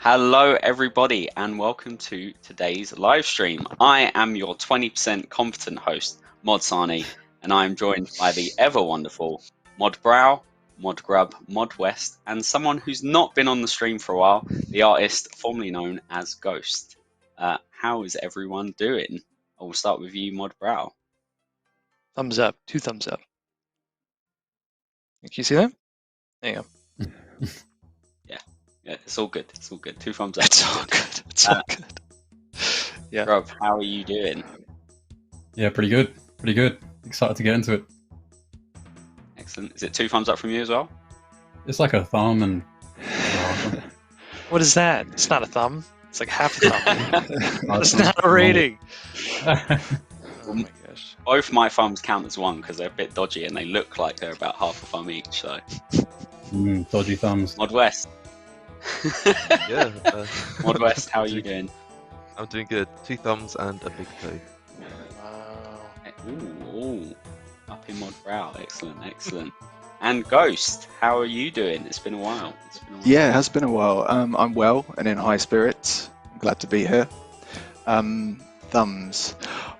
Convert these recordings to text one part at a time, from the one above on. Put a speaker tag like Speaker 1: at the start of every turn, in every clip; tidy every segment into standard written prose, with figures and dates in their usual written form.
Speaker 1: Hello everybody and welcome to today's live stream. I am your 20% competent host, Mod Sarnie, and I am joined by the ever wonderful Mod Brow, Mod Grub, Mod West, and someone who's not been on the stream for a while, the artist formerly known as Ghost. How is everyone doing? I will start with you, Mod Brow.
Speaker 2: Thumbs up, 2 thumbs up. Can you see that? There you go.
Speaker 1: Yeah, it's all good. It's all good. 2 thumbs up.
Speaker 2: It's all good. It's all good. Yeah.
Speaker 1: Grub, how are you doing?
Speaker 3: Yeah, pretty good. Pretty good. Excited to get into it.
Speaker 1: Excellent. Is it 2 thumbs up from you as well?
Speaker 3: It's like a thumb and.
Speaker 2: What is that? It's not a thumb. It's like half a thumb. It's
Speaker 3: It's
Speaker 2: not a rating. Oh my gosh.
Speaker 1: Both my thumbs count as 1 because they're a bit dodgy and they look like they're about half a thumb each. So,
Speaker 3: Dodgy thumbs.
Speaker 1: Mod West.
Speaker 4: Yeah.
Speaker 1: Mod West, how are you doing?
Speaker 4: I'm doing good. 2 thumbs and a big toe.
Speaker 2: Wow.
Speaker 1: Ooh, up in Mod Brow. Excellent, excellent. And Ghost, how are you doing? It's been a while.
Speaker 5: Yeah, it has been a while. I'm well and in high spirits. I'm glad to be here. Thumbs.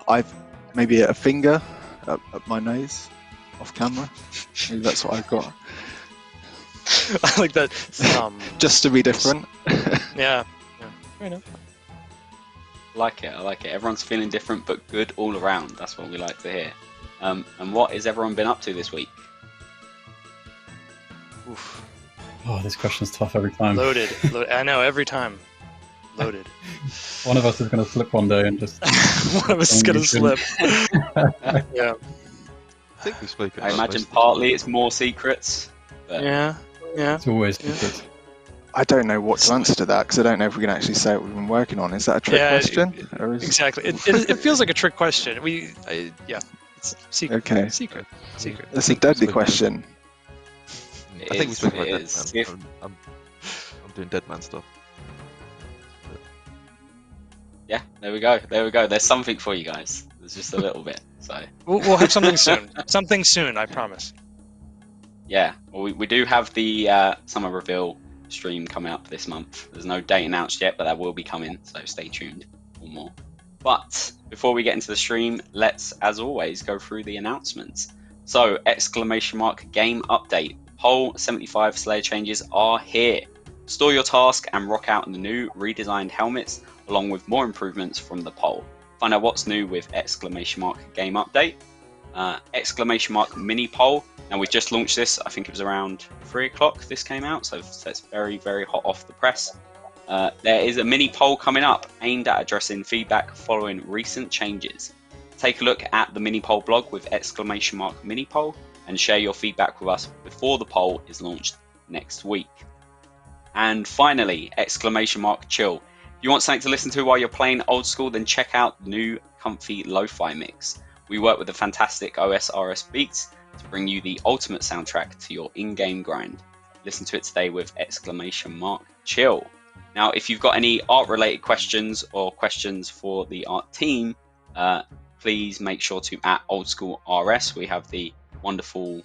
Speaker 5: I've maybe a finger up my nose off camera. Maybe that's what I've got.
Speaker 2: I like that thumb.
Speaker 5: Just to be different.
Speaker 2: Yeah. Fair enough.
Speaker 1: I like it. I like it. Everyone's feeling different but good all around. That's what we like to hear. And what has everyone been up to this week?
Speaker 2: Oof.
Speaker 3: Oh, this question's tough every time.
Speaker 2: Loaded. I know, every time. Loaded.
Speaker 3: One of us is going to slip one day and just.
Speaker 2: One of us is going to slip. Yeah.
Speaker 4: I think we've spoken
Speaker 1: I
Speaker 4: about
Speaker 1: imagine
Speaker 4: most of
Speaker 1: partly
Speaker 4: them.
Speaker 1: it's more secrets. But
Speaker 2: Yeah.
Speaker 3: It's always secret.
Speaker 5: I don't know what to answer to that because I don't know if we can actually say what we've been working on. Is that a trick question? Or is...
Speaker 2: Exactly. It feels like a trick question. Yeah. It's secret.
Speaker 5: Okay.
Speaker 2: Secret.
Speaker 5: That's a deadly question.
Speaker 4: I think we spoke about
Speaker 1: it
Speaker 4: Dead
Speaker 1: is.
Speaker 4: Man. I'm doing Dead Man stuff.
Speaker 1: Yeah, there we go. There we go. There's something for you guys. There's just a little bit. So
Speaker 2: We'll have something soon. Something soon, I promise.
Speaker 1: yeah, well, we do have the summer reveal stream coming up this month. There's no date announced yet, but that will be coming. So stay tuned for more. But before we get into the stream, let's, as always, go through the announcements. So !game update. Poll 75 Slayer changes are here. Store your task and rock out in the new redesigned helmets, along with more improvements from the poll. Find out what's new with !game update. !mini poll. Now we just launched this. I think it was around 3 o'clock this came out, so it's very, very hot off the press. There is a mini poll coming up aimed at addressing feedback following recent changes. Take a look at the mini poll blog with !mini poll and share your feedback with us before the poll is launched next week. And finally, !chill. If you want something to listen to while you're playing old school, then check out the new comfy lo-fi mix. We work with the fantastic OSRS beats to bring you the ultimate soundtrack to your in-game grind. Listen to it today with !chill. Now, if you've got any art-related questions or questions for the art team, please make sure to @oldschoolRS. We have the wonderful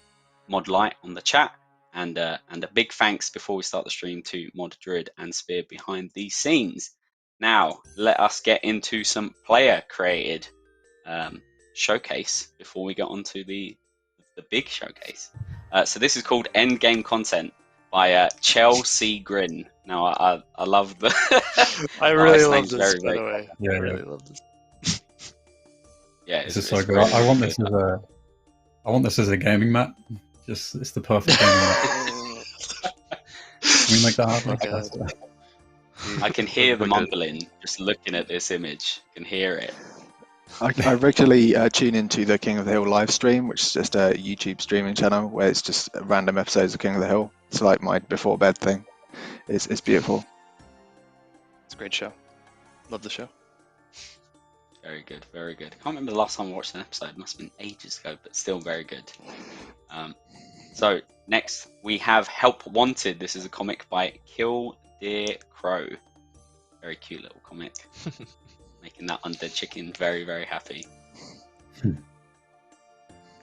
Speaker 1: Mod Light on the chat, and a big thanks before we start the stream to Mod Druid and Spear behind the scenes. Now, let us get into some player-created showcase before we get onto the big showcase. So this is called Endgame Content by Chelsea Grin. Now I love the.
Speaker 2: I really love
Speaker 1: name's
Speaker 2: this,
Speaker 1: very,
Speaker 2: by the
Speaker 1: very
Speaker 2: way.
Speaker 3: Yeah,
Speaker 2: I really love this.
Speaker 1: Yeah,
Speaker 3: This is so good. I want this as a. I want this as a gaming map. It's the perfect gaming map. Can we make that happen?
Speaker 2: Oh my God.
Speaker 1: I can hear the mumbling just looking at this image. I can hear it.
Speaker 5: I regularly tune into the King of the Hill live stream, which is just a YouTube streaming channel where it's just random episodes of King of the Hill. It's like my before bed thing. It's beautiful.
Speaker 2: It's a great show. Love the show.
Speaker 1: Very good, very good. I can't remember the last time I watched an episode. It must have been ages ago, but still very good. So next we have Help Wanted. This is a comic by Kill Dear Crow. Very cute little comic. Making that undead chicken very, very happy.
Speaker 3: There's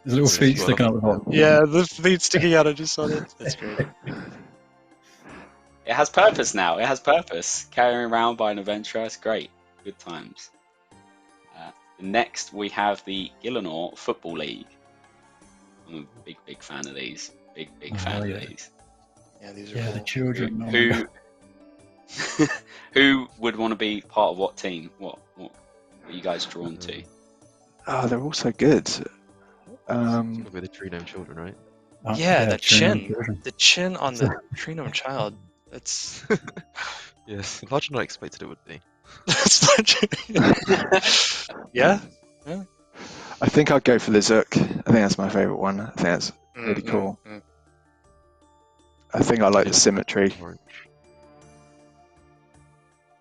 Speaker 3: a little feet sticking out the bottom.
Speaker 2: Yeah, the feet sticking out. I just saw that. That's great.
Speaker 1: It has purpose now. It has purpose. Carrying around by an adventurer. It's great. Good times. Next, we have the Gillinor Football League. I'm a big fan of these. Big fan of these.
Speaker 2: Yeah, these are
Speaker 3: Yeah,
Speaker 2: cool.
Speaker 3: the children.
Speaker 1: Who would want to be part of what team? What are you guys drawn to?
Speaker 5: Oh, they're all so good.
Speaker 4: It's gonna be the tree gnome children, right?
Speaker 2: Yeah, the
Speaker 3: children,
Speaker 2: chin.
Speaker 3: children.
Speaker 2: The chin on the tree gnome child. That's
Speaker 4: Yes, larger than I expected it would be.
Speaker 2: that's yeah.
Speaker 5: I think I'd go for the Zook. I think that's my favourite one. I think that's really cool. I think I like the symmetry.
Speaker 4: Orange.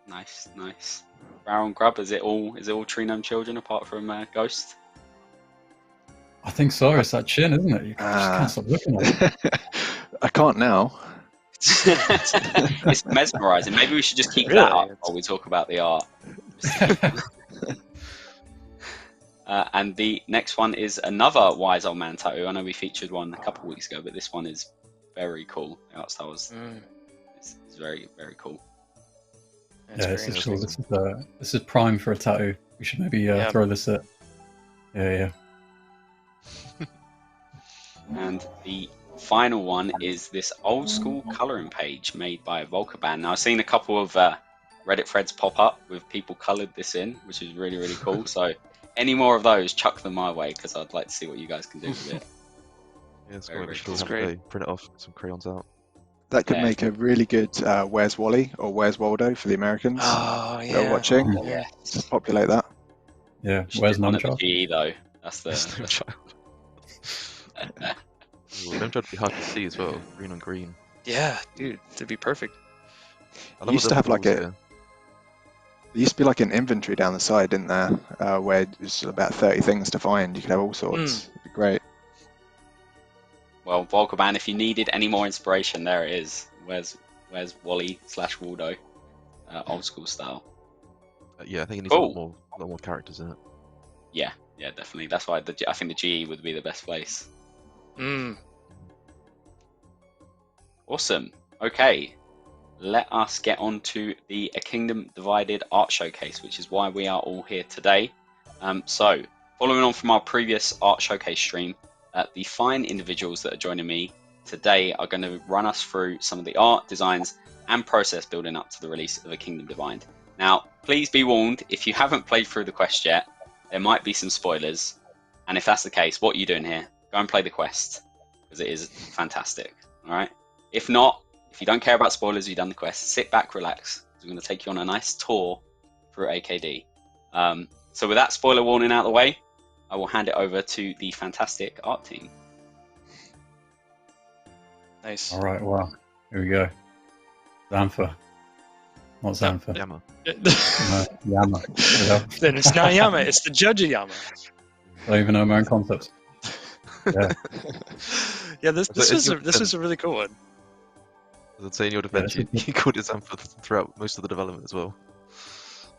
Speaker 1: Nice. Brown Grub, is it all tree gnome children apart from Ghost?
Speaker 3: I think so. It's that chin, isn't it? You just can't stop looking at it.
Speaker 5: I can't now.
Speaker 1: It's mesmerizing. Maybe we should just keep
Speaker 2: Really?
Speaker 1: that up while we talk about the art. And the next one is another Wise Old Man tattoo. I know we featured one a couple of weeks ago, but this one is very cool. The art style is very cool.
Speaker 3: Yeah, this is cool. This is prime for a tattoo. We should maybe throw this at. Yeah.
Speaker 1: And the final one is this old school colouring page made by Volcaban. Now I've seen a couple of Reddit threads pop up with people coloured this in, which is really cool. So any more of those, chuck them my way because I'd like to see what you guys can do with it.
Speaker 4: Yeah, it's
Speaker 1: Very
Speaker 4: great.
Speaker 1: cool.
Speaker 4: It's
Speaker 2: great.
Speaker 4: Print it off, some crayons out.
Speaker 5: That could make a really good Where's Wally or Where's Waldo for the Americans.
Speaker 2: Oh
Speaker 5: Who are watching.
Speaker 1: Yeah.
Speaker 5: Just populate that.
Speaker 3: Yeah,
Speaker 1: Should
Speaker 3: where's
Speaker 1: do one at the
Speaker 3: Nunchuck?
Speaker 1: GE though. That's the.
Speaker 4: There's no child. Them would be hard to see as well. Green on green.
Speaker 2: Yeah, dude, it'd be perfect.
Speaker 4: I
Speaker 5: You used to have like
Speaker 4: balls
Speaker 5: a.
Speaker 4: here.
Speaker 5: There used to be like an inventory down the side, didn't there? Where it was about 30 things to find. You could have all sorts. It'd be great.
Speaker 1: Well, Volcaban, if you needed any more inspiration, there it is. Where's Wally/Waldo, old school style.
Speaker 4: Yeah, I think it needs
Speaker 1: Cool.
Speaker 4: a lot more characters in it.
Speaker 1: Yeah, definitely. That's why I think the GE would be the best place. Awesome. Okay, let us get on to the A Kingdom Divided art showcase, which is why we are all here today. So, following on from our previous art showcase stream, the fine individuals that are joining me today are going to run us through some of the art, designs, and process building up to the release of A Kingdom Divided. Now, please be warned, if you haven't played through the quest yet, there might be some spoilers. And if that's the case, what are you doing here? Go and play the quest, because it is fantastic. All right? If not, if you don't care about spoilers, you've done the quest, sit back, relax. We're going to take you on a nice tour through AKD. So with that spoiler warning out of the way, I will hand it over to the fantastic art team.
Speaker 2: Nice.
Speaker 3: All right, well, here we go. Xamphur. Not Xamphur.
Speaker 4: Yama.
Speaker 3: No, Yama.
Speaker 2: Then it's not Yama, it's the judge of Yama.
Speaker 3: Don't even know my own concepts. Yeah.
Speaker 2: Yeah, this was a really cool one.
Speaker 4: As I'd say in your defense, you called it Xamphur throughout most of the development as well.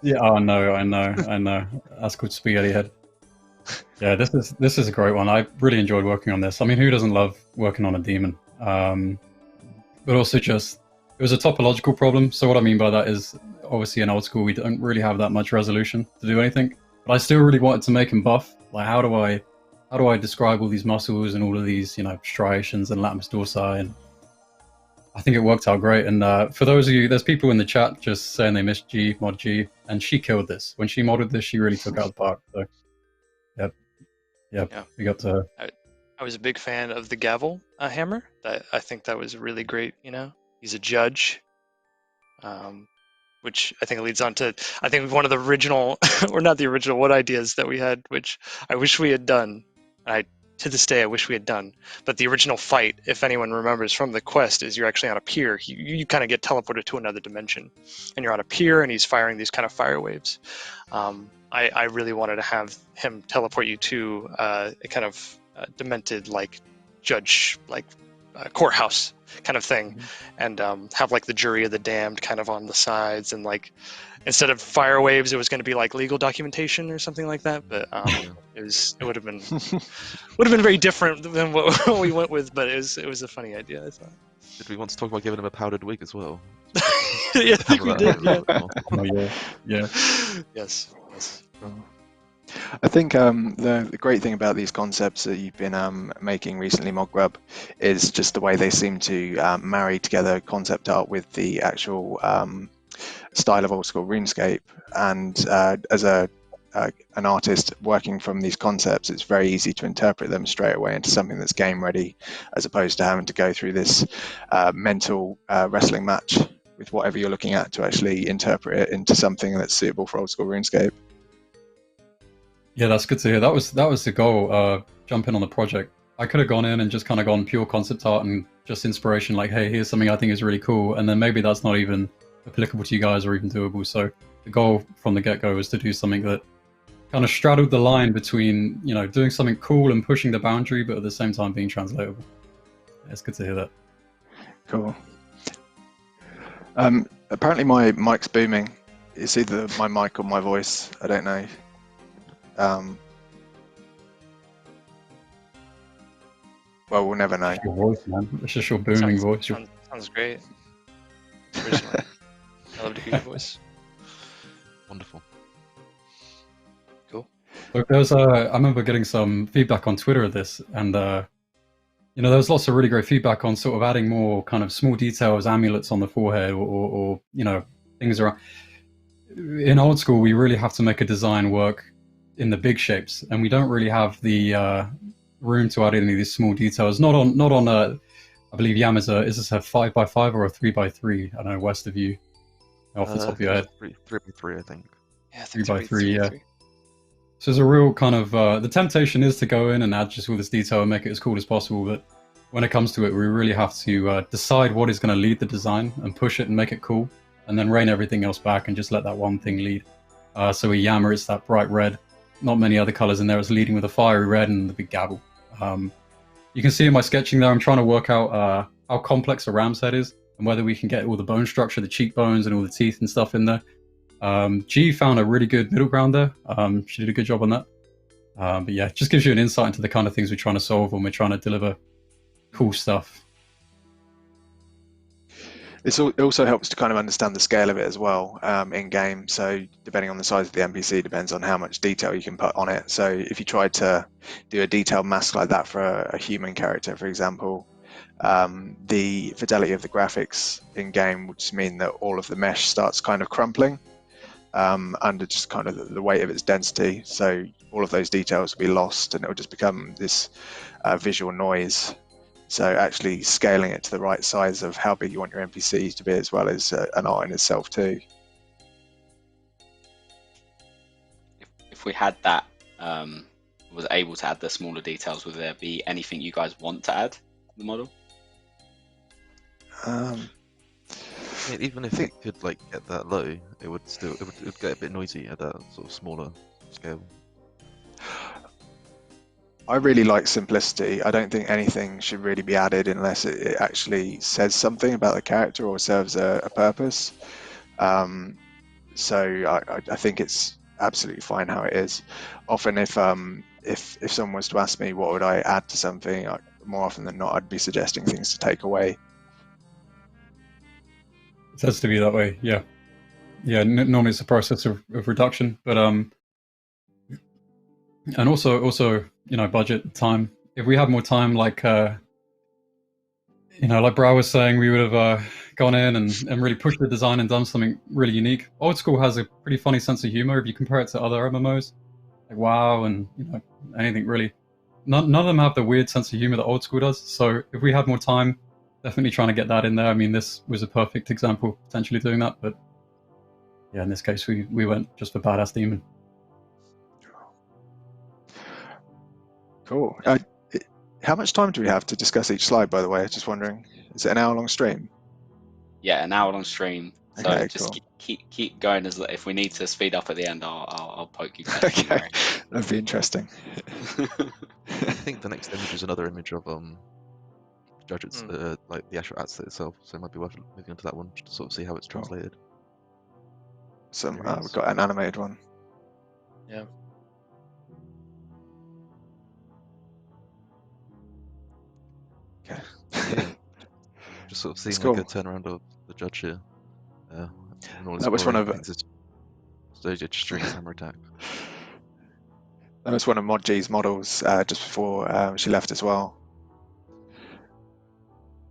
Speaker 3: Yeah, I know. That's called Spaghetti Head. Yeah, this is a great one. I really enjoyed working on this. I mean, who doesn't love working on a demon? But also just, it was a topological problem. So what I mean by that is, obviously in old school, we don't really have that much resolution to do anything. But I still really wanted to make him buff. Like, how do I describe all these muscles and all of these, striations and latimus dorsi? And I think it worked out great. And for those of you, there's people in the chat just saying they missed Mod G, and she killed this. When she modded this, she really took it out of the park. So, yep, we got to her.
Speaker 2: I was a big fan of the gavel hammer. I think that was really great. He's a judge, which I think leads on to one of the original, or not the original, what ideas that we had, which I wish we had done. To this day, I wish we had done. But the original fight, if anyone remembers from the quest, is you're actually on a pier. You kind of get teleported to another dimension, and you're on a pier, and he's firing these kind of fire waves. I really wanted to have him teleport you to a kind of demented, like, judge, like courthouse kind of thing, and have like the jury of the damned kind of on the sides, and like instead of fire waves, it was going to be like legal documentation or something like that. But it would have been very different than what we went with. But it was a funny idea, I thought.
Speaker 4: Did we want to talk about giving him a powdered wig as well?
Speaker 2: Yeah, I think we did. Yeah.
Speaker 3: Oh, yeah.
Speaker 2: Yes.
Speaker 5: I think the great thing about these concepts that you've been making recently, Grub, is just the way they seem to marry together concept art with the actual style of old school RuneScape. And as an artist working from these concepts, it's very easy to interpret them straight away into something that's game ready, as opposed to having to go through this mental wrestling match with whatever you're looking at to actually interpret it into something that's suitable for old school RuneScape.
Speaker 3: Yeah, that's good to hear. That was the goal, jumping on the project. I could have gone in and just kind of gone pure concept art and just inspiration, like, hey, here's something I think is really cool, and then maybe that's not even applicable to you guys or even doable. So the goal from the get-go was to do something that kind of straddled the line between, you know, doing something cool and pushing the boundary, but at the same time being translatable. Yeah, it's good to hear that.
Speaker 5: Cool. Apparently my mic's booming. It's either my mic or my voice. I don't know. Well, we'll never know.
Speaker 3: It's your voice, man. It's just your booming voice.
Speaker 2: Sounds great. Original. I love to hear your voice.
Speaker 4: Wonderful.
Speaker 2: Cool.
Speaker 3: Look, I remember getting some feedback on Twitter of this, and you know, there was lots of really great feedback on sort of adding more kind of small details, amulets on the forehead, or you know, things around. In old school, we really have to make a design work in the big shapes, and we don't really have the room to add any of these small details. Not on I believe Yama's is this a 5x5 or a 3x3? I don't know, west of you, off the top of your head.
Speaker 4: 3x3, I think.
Speaker 2: Yeah,
Speaker 3: 3x3, yeah. So there's a real kind of the temptation is to go in and add just all this detail and make it as cool as possible, but when it comes to it, we really have to decide what is going to lead the design and push it and make it cool, and then rein everything else back and just let that one thing lead. So with Yama, it's that bright red. Not many other colors in there. It's leading with a fiery red and the big gabble. You can see in my sketching there, I'm trying to work out how complex a ram's head is and whether we can get all the bone structure, the cheekbones and all the teeth and stuff in there. G found a really good middle ground there. She did a good job on that. But yeah, it just gives you an insight into the kind of things we're trying to solve when we're trying to deliver cool stuff.
Speaker 5: It also helps to kind of understand the scale of it as well in game. So depending on the size of the NPC depends on how much detail you can put on it. So if you tried to do a detailed mask like that for a human character, for example, the fidelity of the graphics in game would just mean that all of the mesh starts kind of crumpling under just kind of the weight of its density. So all of those details will be lost and it will just become this visual noise. So actually scaling it to the right size of how big you want your NPCs to be as well is an art in itself too.
Speaker 1: If we had that, was able to add the smaller details, would there be anything you guys want to add to the model?
Speaker 4: Even if it could like get that low, it would get a bit noisy at that sort of smaller scale.
Speaker 5: I really like simplicity. I don't think anything should really be added unless it actually says something about the character or serves a purpose. So I think it's absolutely fine how it is. Often if someone was to ask me what would I add to something, more often than not I'd be suggesting things to take away.
Speaker 3: It has to be that way, yeah. Yeah, normally it's a process of reduction, but and also, you know, budget, time. If we had more time, like you know, like Brow was saying, we would have gone in and really pushed the design and done something really unique. Old school has a pretty funny sense of humor if you compare it to other MMOs, like WoW and, you know, anything really. None of them have the weird sense of humor that old school does. So if we had more time, definitely trying to get that in there. I mean, this was a perfect example, potentially doing that, but yeah, in this case, we went just for badass demon.
Speaker 5: Cool. How much time do we have to discuss each slide, by the way? Just wondering. Is it an hour-long stream?
Speaker 1: Yeah, an hour-long stream. So
Speaker 5: Okay,
Speaker 1: just
Speaker 5: cool.
Speaker 1: keep going. If we need to speed up at the end, I'll poke you guys.
Speaker 5: Okay, that'd be interesting.
Speaker 4: I think the next image is another image of judge its like the actual asset itself. So it might be worth moving into that one just to sort of see how it's
Speaker 5: Cool.
Speaker 4: translated.
Speaker 5: Some
Speaker 2: There
Speaker 5: we've got an animated one.
Speaker 2: Yeah.
Speaker 5: Okay.
Speaker 4: Yeah. Just sort of seeing
Speaker 5: That's
Speaker 4: like
Speaker 5: cool.
Speaker 4: a turnaround of the judge here. And all his
Speaker 5: That was one
Speaker 4: glory,
Speaker 5: of
Speaker 4: thinks it's just during Xamphur Attack.
Speaker 5: That was one of Mod G's models just before she left as well.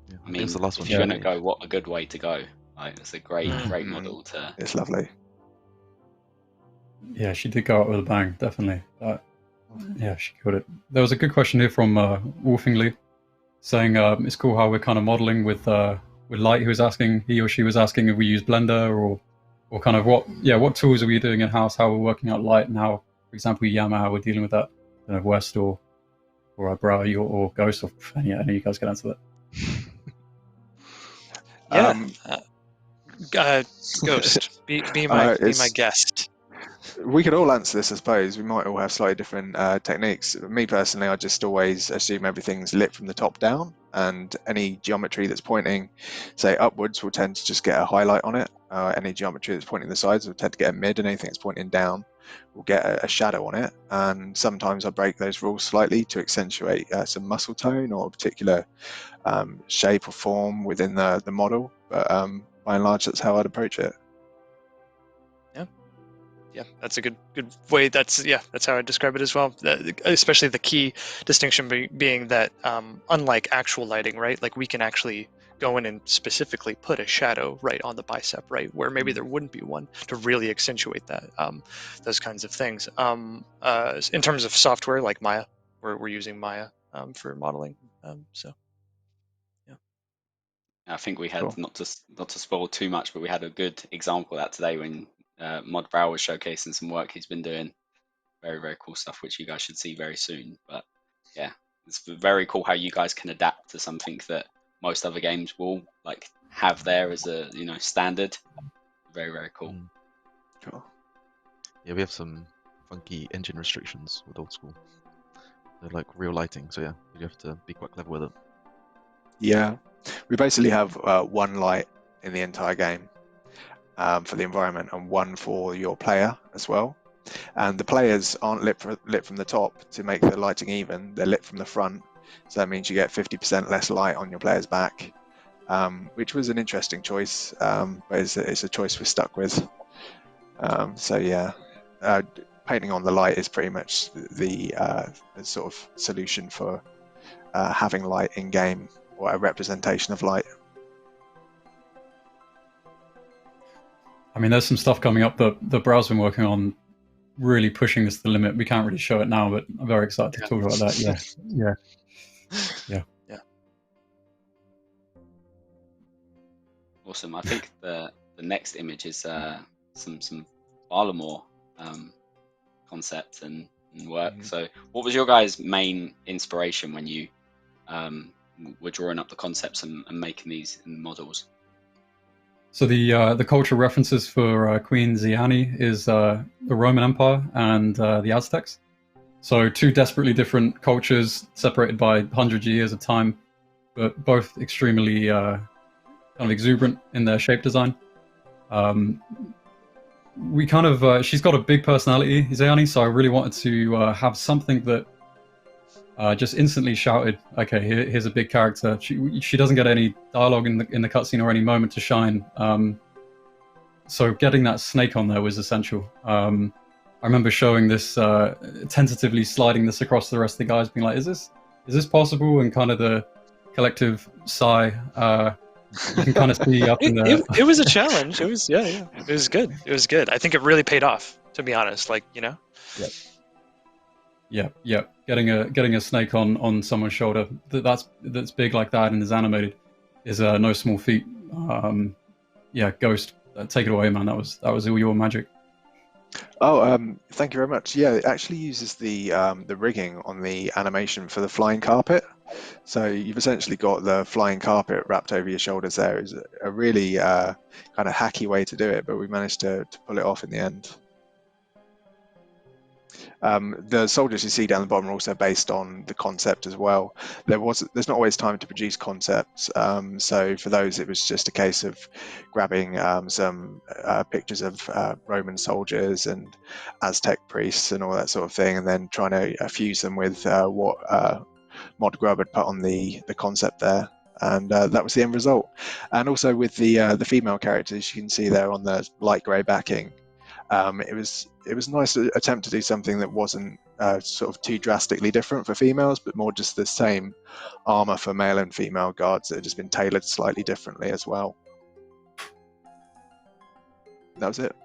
Speaker 4: Yeah,
Speaker 1: I
Speaker 4: think it was
Speaker 1: mean,
Speaker 4: the last
Speaker 1: if
Speaker 4: one
Speaker 1: you're
Speaker 4: she
Speaker 1: going to
Speaker 4: made.
Speaker 1: go, what a good way to go. Like, it's a great
Speaker 2: Mm.
Speaker 1: model to.
Speaker 5: It's lovely.
Speaker 3: Yeah, she did go out with a bang, definitely. Yeah, she killed it. There was a good question here from Wolfingly, saying it's cool how we're kind of modeling with light. He or she was asking if we use Blender or kind of what tools are we doing in house, how we're working out light, and how, for example, Yama, how we're dealing with that. I don't know, West or Brow or Ghost, or any of you guys can answer that.
Speaker 2: Yeah. Ghost, be my guest.
Speaker 5: We could all answer this, I suppose. We might all have slightly different techniques. Me personally, I just always assume everything's lit from the top down, and any geometry that's pointing, say, upwards will tend to just get a highlight on it. Any geometry that's pointing the sides will tend to get a mid, and anything that's pointing down will get a shadow on it. And sometimes I break those rules slightly to accentuate some muscle tone or a particular shape or form within the model. But by and large, that's how I'd approach it.
Speaker 2: Yeah, that's a good way. That's how I describe it as well. Especially the key distinction being that unlike actual lighting, right? Like we can actually go in and specifically put a shadow right on the bicep, right, where maybe there wouldn't be one, to really accentuate that those kinds of things. In terms of software like Maya, we're using Maya for modeling. So yeah.
Speaker 1: I think we had
Speaker 5: Cool.
Speaker 1: not to spoil too much, but we had a good example of that today when Mod Brow was showcasing some work he's been doing. Very, very cool stuff, which you guys should see very soon. But yeah, it's very cool how you guys can adapt to something that most other games will like have there as a standard. Very, very cool.
Speaker 5: Cool.
Speaker 4: Yeah, we have some funky engine restrictions with old school. They're like real lighting, so yeah, you have to be quite clever with it.
Speaker 5: Yeah, we basically have one light in the entire game for the environment and one for your player as well. And the players aren't lit from the top to make the lighting even. They're lit from the front, so that means you get 50% less light on your player's back, which was an interesting choice, but it's a choice we're stuck with. So yeah, painting on the light is pretty much the sort of solution for having light in game, or a representation of light.
Speaker 3: I mean, there's some stuff coming up that the Brow's been working on, really pushing this to the limit. We can't really show it now, but I'm very excited to talk about that. Yeah.
Speaker 1: Awesome. I think the next image is some Varlamore concepts and work. So what was your guys' main inspiration when you were drawing up the concepts and making these models?
Speaker 3: So the cultural references for Queen Xamphur is the Roman Empire and the Aztecs. So two desperately different cultures separated by hundreds of years of time, but both extremely kind of exuberant in their shape design. We kind of she's got a big personality, Xamphur, so I really wanted to have something that just instantly shouted, okay, here's a big character. She doesn't get any dialogue in the cutscene or any moment to shine. So getting that snake on there was essential. I remember showing this, tentatively sliding this across the rest of the guys, being like, is this possible? And kind of the collective sigh. You can kind of see up in there.
Speaker 2: It was a challenge. It was It was good. It was good. I think it really paid off, to be honest. Like,
Speaker 3: Yeah. Getting a snake on someone's shoulder that's big like that and is animated is no small feat. Ghost, take it away, man. That was all your magic.
Speaker 5: Oh, thank you very much. Yeah, it actually uses the rigging on the animation for the flying carpet. So you've essentially got the flying carpet wrapped over your shoulders there. It's a really kind of hacky way to do it, but we managed to pull it off in the end. The soldiers you see down the bottom are also based on the concept as well. There's not always time to produce concepts, so for those it was just a case of grabbing some pictures of Roman soldiers and Aztec priests and all that sort of thing, and then trying to fuse them with what Mod Grub had put on the concept there. And that was the end result. And also with the female characters, you can see there on the light grey backing. It was a nice attempt to do something that wasn't sort of too drastically different for females, but more just the same armor for male and female guards that had just been tailored slightly differently as well. That was it.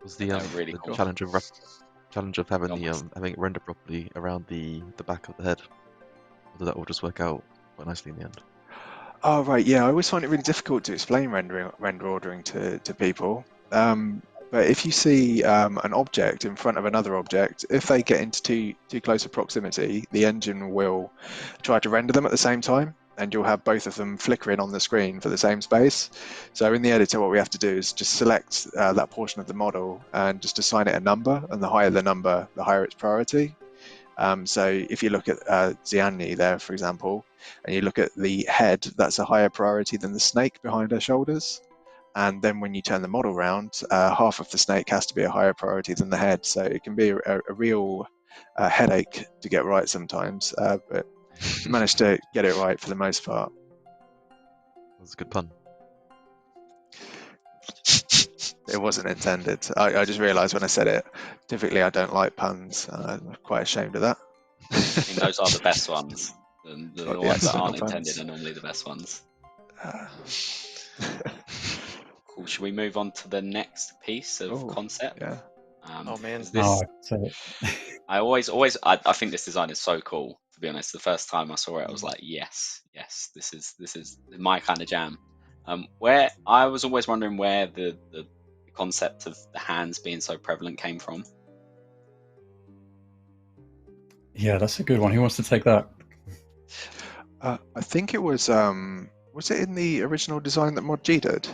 Speaker 4: Was the
Speaker 1: really
Speaker 4: the
Speaker 1: cool.
Speaker 4: challenge of having having it render properly around the back of the head? Or did that all just work out quite nicely in the end?
Speaker 5: Oh right, yeah. I always find it really difficult to explain render ordering to people. But if you see an object in front of another object, if they get into too close a proximity, the engine will try to render them at the same time, and you'll have both of them flickering on the screen for the same space. So in the editor, what we have to do is just select that portion of the model and just assign it a number, and the higher the number, the higher its priority. So if you look at Xamphur there, for example, and you look at the head, that's a higher priority than the snake behind her shoulders. And then when you turn the model around, half of the snake has to be a higher priority than the head. So it can be a real headache to get right sometimes, but you managed to get it right for the most part.
Speaker 4: That's a good pun.
Speaker 5: It wasn't intended. I just realised when I said it, typically I don't like puns. I'm quite ashamed of that.
Speaker 1: I mean, those are the best ones. The
Speaker 5: Like the
Speaker 1: ones that
Speaker 5: accidental
Speaker 1: aren't
Speaker 5: puns.
Speaker 1: intended are normally the best ones.
Speaker 5: Uh,
Speaker 1: Cool. Should we move on to the next piece of
Speaker 5: Oh,
Speaker 1: concept?
Speaker 5: yeah.
Speaker 2: Oh man,
Speaker 1: This,
Speaker 3: Oh, so
Speaker 1: I think this design is so cool. To be honest, the first time I saw it, I was like, yes, this is my kind of jam. Where I was always wondering where the concept of the hands being so prevalent came from.
Speaker 3: yeah, that's a good one. Who wants to take that?
Speaker 5: I think it was it in the original design that Mod G did?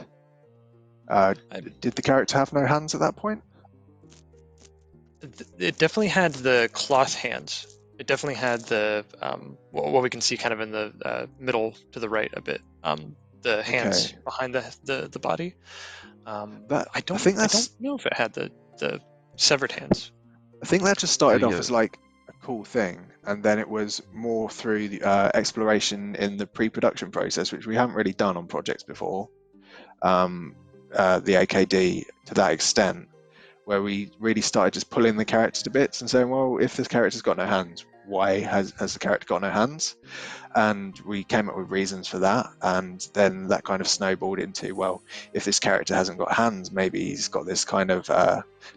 Speaker 5: Did the character have no hands at that point?
Speaker 2: it definitely had the cloth hands. It definitely had the what we can see kind of in the middle to the right a bit. The hands
Speaker 5: Okay.
Speaker 2: behind the body. I don't
Speaker 5: think that's-
Speaker 2: know if it had the severed hands.
Speaker 5: I think that just started
Speaker 4: Oh,
Speaker 5: off
Speaker 4: yeah.
Speaker 5: as like a cool thing, and then it was more through the exploration in the pre-production process, which we haven't really done on projects before. The AKD to that extent, where we really started just pulling the character to bits and saying, well, if this character's got no hands, why has the character got no hands? And we came up with reasons for that, and then that kind of snowballed into, well, if this character hasn't got hands, maybe he's got this kind of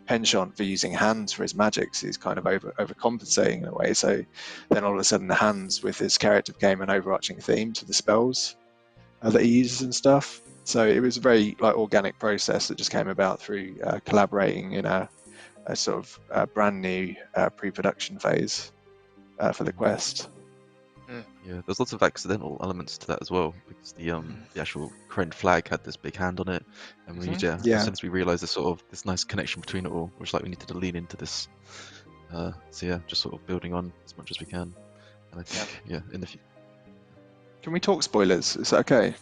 Speaker 5: penchant for using hands for his magics. He's kind of overcompensating in a way. So then all of a sudden the hands with his character became an overarching theme to the spells that he uses and stuff. So it was a very organic process that just came about through collaborating in a sort of brand new pre-production phase for the quest.
Speaker 4: Yeah, there's lots of accidental elements to that as well, because the actual Kourend flag had this big hand on it, and we
Speaker 5: Yeah.
Speaker 4: as soon as we realised this sort of this nice connection between it all, which like we needed to lean into this. So yeah, just sort of building on as much as we can. And I think in the future.
Speaker 5: Can we talk spoilers? Is that okay?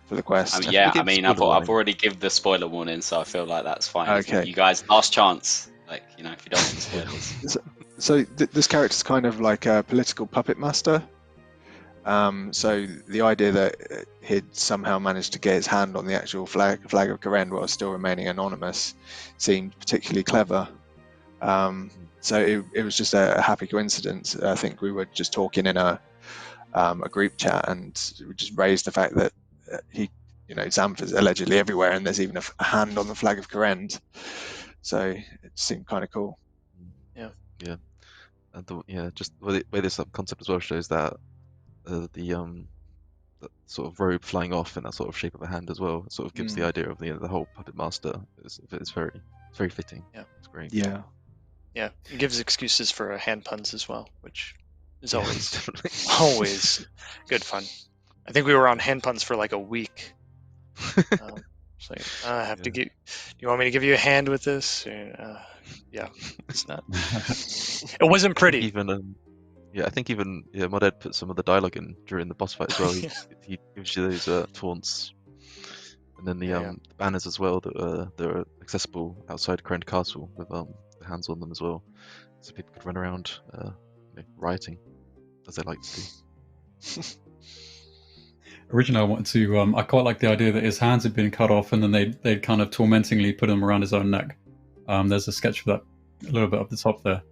Speaker 5: For the quest?
Speaker 1: Yeah,
Speaker 4: give
Speaker 1: I mean,
Speaker 4: spoiler
Speaker 1: I've
Speaker 4: warning.
Speaker 1: already given the spoiler warning, so I feel like that's fine.
Speaker 5: Okay.
Speaker 1: You guys, last chance. Like, if you don't want spoilers.
Speaker 5: So this character's kind of like a political puppet master. So the idea that he'd somehow managed to get his hand on the actual flag of Kourend while still remaining anonymous seemed particularly clever. So it was just a happy coincidence. I think we were just talking in a group chat, and we just raised the fact that Xamphur's allegedly everywhere, and there's even a hand on the flag of Kourend. So it seemed kind of cool.
Speaker 4: Yeah, and just the way this concept as well shows that the sort of robe flying off in that sort of shape of a hand as well. It sort of gives the idea of the whole puppet master. It's very fitting.
Speaker 2: Yeah,
Speaker 4: it's great.
Speaker 5: Yeah.
Speaker 2: Yeah, it gives excuses for hand puns as well, which is always
Speaker 4: Definitely.
Speaker 2: always good fun. I think we were on hand puns for like a week. It's like I have to get. Do you want me to give you a hand with this? Yeah, it's not. It wasn't
Speaker 4: I think
Speaker 2: pretty.
Speaker 4: even yeah, I think even Moded put some of the dialogue in during the boss fight as well. He gives you those taunts, and then the banners as well that are accessible outside Kourend Castle with the hands on them as well, so people could run around rioting as they like to do.
Speaker 3: Originally, I wanted to. I quite like the idea that his hands had been cut off, and then they'd kind of tormentingly put them around his own neck. There's a sketch of that a little bit up the top there.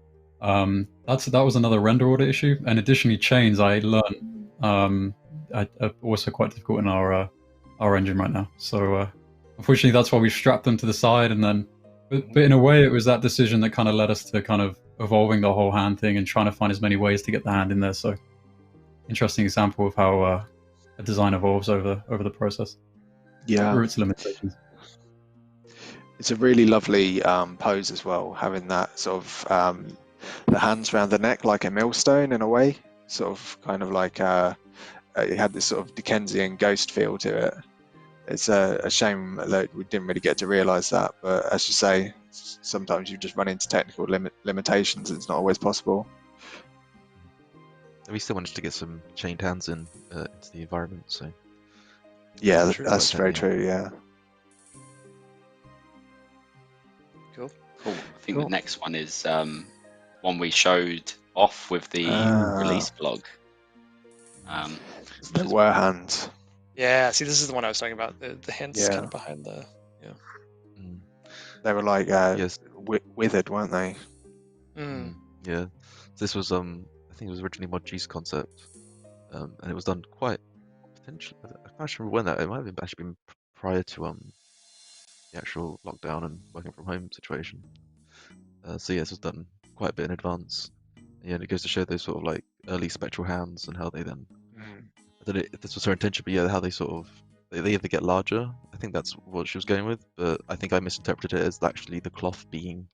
Speaker 3: That was another render order issue, and additionally, chains I learned are also quite difficult in our engine right now. So unfortunately, that's why we strapped them to the side, and then. But in a way, it was that decision that kind of led us to kind of evolving the whole hand thing and trying to find as many ways to get the hand in there. So interesting example of how a design evolves over the process.
Speaker 5: Yeah,
Speaker 3: through its limitations.
Speaker 5: It's a really lovely pose as well, having that sort of the hands around the neck like a millstone in a way, sort of kind of like it had this sort of Dickensian ghost feel to it. It's a shame that we didn't really get to realise that, but as you say, sometimes you just run into technical limitations. It's not always possible.
Speaker 4: We still managed to get some chained hands into the environment, so
Speaker 5: yeah,
Speaker 2: That's
Speaker 5: that's very true. Yeah.
Speaker 2: Cool.
Speaker 1: Cool. I think the next one is one we showed off with the release blog.
Speaker 5: There were hands.
Speaker 2: Yeah, see, this is the one I was talking about. The hands kind of behind the.
Speaker 5: They were like
Speaker 4: yes,
Speaker 5: withered, weren't they?
Speaker 4: yeah. This was I think it was originally Mod G's concept, and it was done quite potentially. I can't remember when that. It might have actually been prior to the actual lockdown and working from home situation. So yeah, this was done quite a bit in advance. Yeah, and it goes to show those sort of like early spectral hands and how they then. I don't know if this was her intention, but yeah, how they sort of they either get larger. I think that's what she was going with, but I think I misinterpreted it as actually the cloth being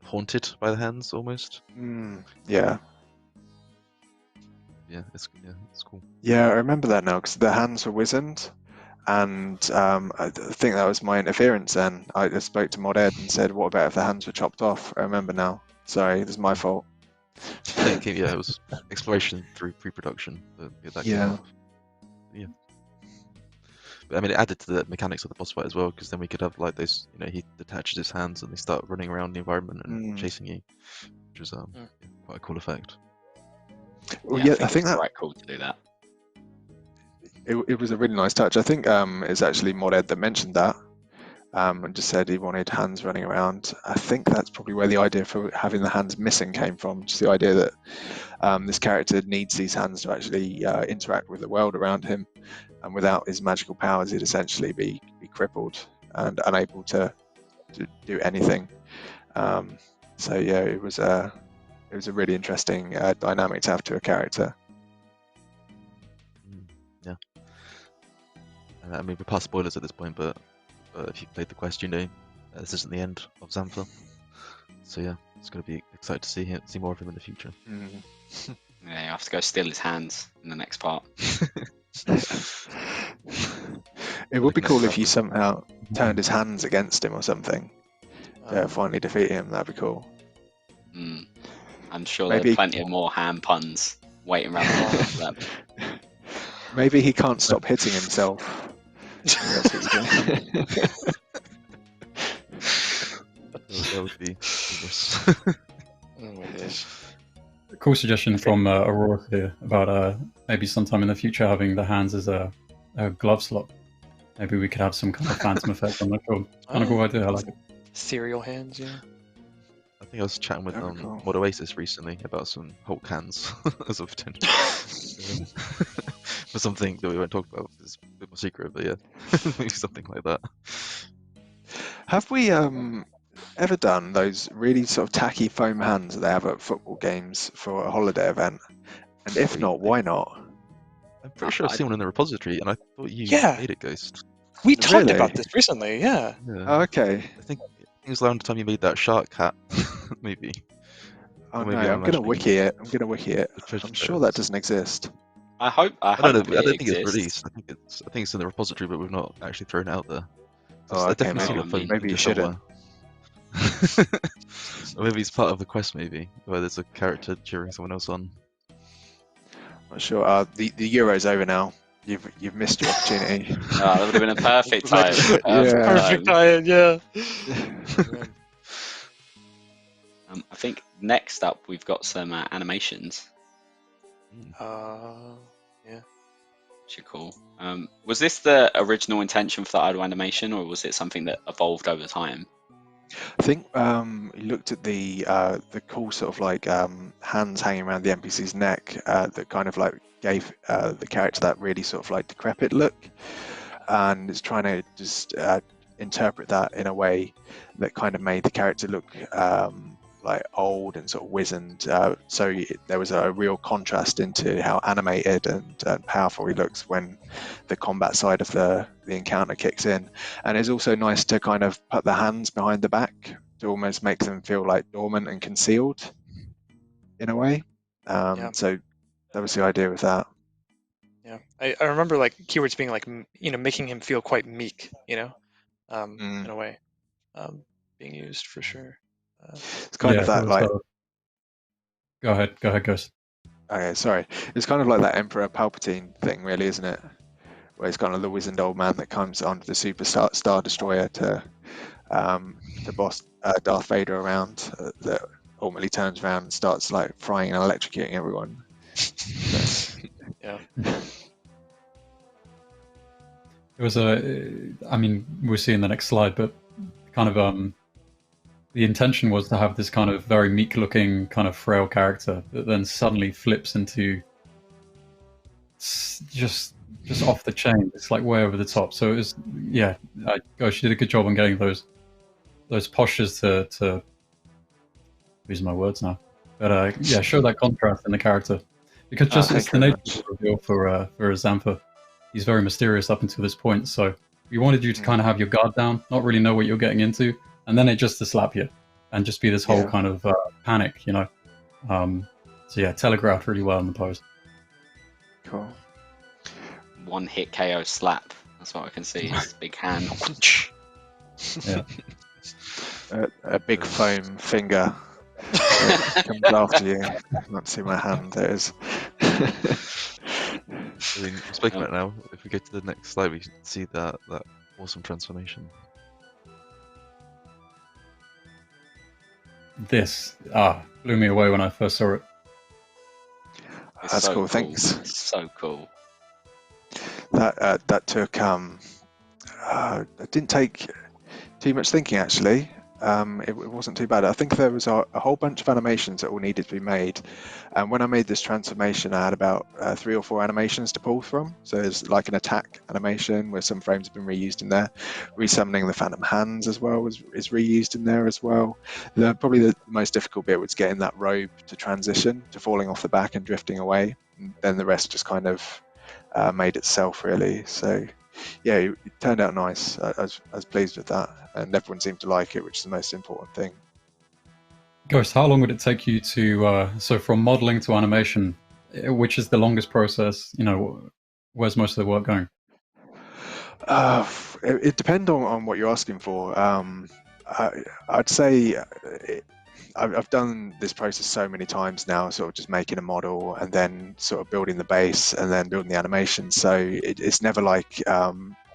Speaker 4: haunted by the hands almost.
Speaker 5: Yeah.
Speaker 4: Yeah, it's cool.
Speaker 5: Yeah, I remember that now because the hands were wizened, and I think that was my interference. Then I spoke to Mod Ed and said, "What about if the hands were chopped off?" I remember now. Sorry, this is my fault.
Speaker 4: Yeah, it was exploration through pre-production. That came off. Yeah. But I mean, it added to the mechanics of the boss fight as well, because then we could have like those, he detaches his hands and they start running around the environment and chasing you, which was quite a cool effect.
Speaker 5: Well,
Speaker 1: I
Speaker 5: I think
Speaker 1: it's
Speaker 5: that
Speaker 1: quite cool to do that.
Speaker 5: it was a really nice touch. I think it's actually Mod Ed that mentioned that, and just said he wanted hands running around. I think that's probably where the idea for having the hands missing came from. Just the idea that this character needs these hands to actually interact with the world around him, and without his magical powers, he'd essentially be crippled and unable to do anything. So yeah, it was a really interesting dynamic to have to a character.
Speaker 4: Yeah. I mean, we're past spoilers at this point, but if you've played the quest, this isn't the end of Xamphur. So yeah, it's going to be exciting to see more of him in the future.
Speaker 1: Yeah, you have to go steal his hands in the next part.
Speaker 5: It would be cool if you somehow turned his hands against him or something to finally defeat him. That'd be cool.
Speaker 1: I'm sure there are plenty of more hand puns waiting around the corner for that.
Speaker 5: Maybe he can't stop hitting himself. That's what you do.
Speaker 4: That would be
Speaker 2: Oh my gosh.
Speaker 3: A cool suggestion from Aurora here about maybe sometime in the future having the hands as a glove slot. Maybe we could have some kind of phantom effect on that. Kind of cool idea. I like it.
Speaker 2: Cereal hands, yeah.
Speaker 4: I think I was chatting with Mod Oasis recently about some Hulk hands as a potential for something that we won't talk about. It's a bit more secret, but yeah, maybe something like that.
Speaker 5: Have we ever done those really sort of tacky foam hands that they have at football games for a holiday event? And if not, why not?
Speaker 4: I'm pretty sure I've seen one in the repository, and I thought you made it, Ghost.
Speaker 2: We talked
Speaker 5: Really?
Speaker 2: about this recently, yeah.
Speaker 5: Oh, okay.
Speaker 4: I think it was around the time you made that shark hat, maybe.
Speaker 5: Oh
Speaker 4: maybe
Speaker 5: no, I'm gonna wiki it. I'm sure that doesn't exist.
Speaker 1: I hope
Speaker 4: I don't
Speaker 1: it
Speaker 4: think it's
Speaker 1: exists.
Speaker 4: released. I think I think it's in the repository, but we've not actually thrown it out there.
Speaker 5: Oh,
Speaker 4: I've
Speaker 5: okay,
Speaker 4: definitely seen
Speaker 1: maybe-
Speaker 4: your phone
Speaker 5: maybe you
Speaker 4: just
Speaker 5: shouldn't.
Speaker 4: somewhere. Or maybe it's part of the quest, maybe where there's a character cheering someone else on.
Speaker 5: Not sure. The Euro's over now. You've missed your opportunity.
Speaker 1: that would have been a perfect time.
Speaker 5: Yeah.
Speaker 2: Perfect diet, yeah.
Speaker 1: I think next up we've got some animations,
Speaker 2: Yeah.
Speaker 1: which are cool. Was this the original intention for the idle animation, or was it something that evolved over time?
Speaker 5: I think you looked at the cool sort of like hands hanging around the NPC's neck that kind of like gave the character that really sort of like decrepit look, and it's trying to just interpret that in a way that kind of made the character look like old and sort of wizened. So there was a real contrast into how animated and powerful he looks when the combat side of the encounter kicks in. And it's also nice to kind of put the hands behind the back to almost make them feel like dormant and concealed in a way.
Speaker 2: Yeah.
Speaker 5: So that was the idea with that.
Speaker 2: Yeah, I remember like keywords being like making him feel quite meek, in a way, being used for sure.
Speaker 5: It's kind
Speaker 3: Yeah,
Speaker 5: of that
Speaker 3: it was,
Speaker 5: like.
Speaker 3: Go ahead, Ghost.
Speaker 5: Okay, sorry. It's kind of like that Emperor Palpatine thing, really, isn't it? Where it's kind of the wizened old man that comes onto the Super Star Destroyer to boss Darth Vader around, that ultimately turns around and starts like frying and electrocuting everyone.
Speaker 2: Yeah.
Speaker 3: It was I mean, we'll see in the next slide, but kind of the intention was to have this kind of very meek-looking, kind of frail character that then suddenly flips into just off the chain. It's like way over the top. So it was, yeah. Gosh, you did a good job on getting those postures to lose my words now. But yeah, show that contrast in the character, because just it's the nature of the reveal for Xamphur. He's very mysterious up until this point. So we wanted you to kind of have your guard down, not really know what you're getting into, and then it just to slap you and just be this whole kind of panic, So yeah, telegraphed really well in the pose.
Speaker 5: Cool.
Speaker 1: One hit KO slap. That's what I can see. His big hand.
Speaker 3: Yeah.
Speaker 5: A big foam finger comes after you. Not see my hand. There it is.
Speaker 4: I mean, speaking about it now, if we go to the next slide, we can see that awesome transformation.
Speaker 3: This blew me away when I first saw it.
Speaker 5: That's
Speaker 1: so
Speaker 5: cool. Thanks.
Speaker 1: It's so cool.
Speaker 5: That took it didn't take too much thinking actually. It wasn't too bad. I think there was a whole bunch of animations that all needed to be made, and when I made this transformation, I had about 3 or 4 animations to pull from. So there's like an attack animation where some frames have been reused in there. Resummoning the Phantom Hands as well is reused in there as well. Probably the most difficult bit was getting that robe to transition to falling off the back and drifting away. And then the rest just kind of made itself really. So yeah, it turned out nice. I was pleased with that, and everyone seemed to like it, which is the most important thing.
Speaker 3: Ghost, how long would it take you to so from modeling to animation, which is the longest process? Where's most of the work going?
Speaker 5: It depends on what you're asking for. I'd say I've done this process so many times now, sort of just making a model and then sort of building the base and then building the animation. So it's never like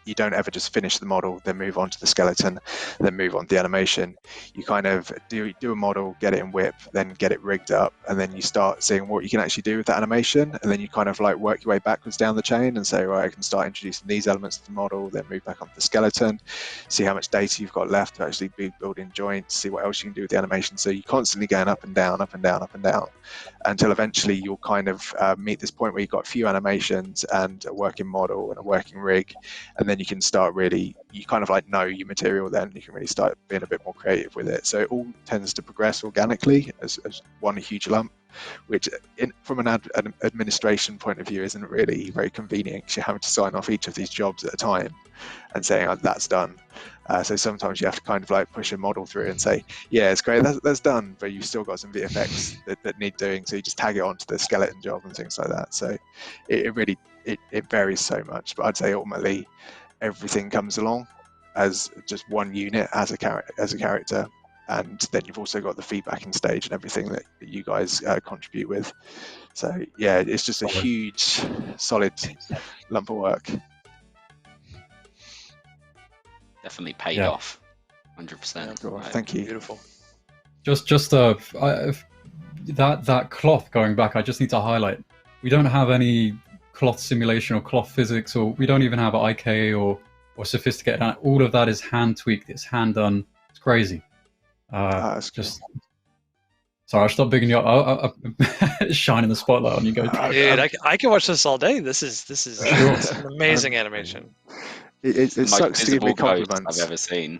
Speaker 5: you don't ever just finish the model, then move on to the skeleton, then move on to the animation. You kind of do a model, get it in whip, then get it rigged up, and then you start seeing what you can actually do with the animation, and then you kind of like work your way backwards down the chain and say, right, I can start introducing these elements to the model, then move back onto the skeleton, see how much data you've got left to actually be building joints, see what else you can do with the animation. So you're constantly going up and down, up and down, up and down, until eventually you'll kind of meet this point where you've got a few animations and a working model and a working rig, and then you can start really, you kind of like know your material, then you can really start being a bit more creative with it. So it all tends to progress organically as one huge lump. which from an administration point of view isn't really very convenient because you're having to sign off each of these jobs at a time and saying, oh, that's done. So sometimes you have to kind of like push a model through and say, yeah, it's great, that's done, but you've still got some VFX that need doing, so you just tag it onto the skeleton job and things like that. So it really varies so much, but I'd say ultimately everything comes along as just one unit as a character, and then you've also got the feedbacking stage and everything that you guys contribute with. So yeah, it's just a huge, solid lump of work.
Speaker 1: Definitely paid off, 100%.
Speaker 5: Cool. Thank you.
Speaker 2: Beautiful.
Speaker 3: Just that cloth going back, I just need to highlight. We don't have any cloth simulation or cloth physics, or we don't even have IK or sophisticated. All of that is hand tweaked. It's hand done. It's crazy. Just cool. Sorry, I'll stop bigging you up. I'll shining the spotlight on you. Go.
Speaker 2: Dude, I can watch this all day. This is an amazing animation.
Speaker 5: It sucks to give me compliments.
Speaker 1: I've ever seen.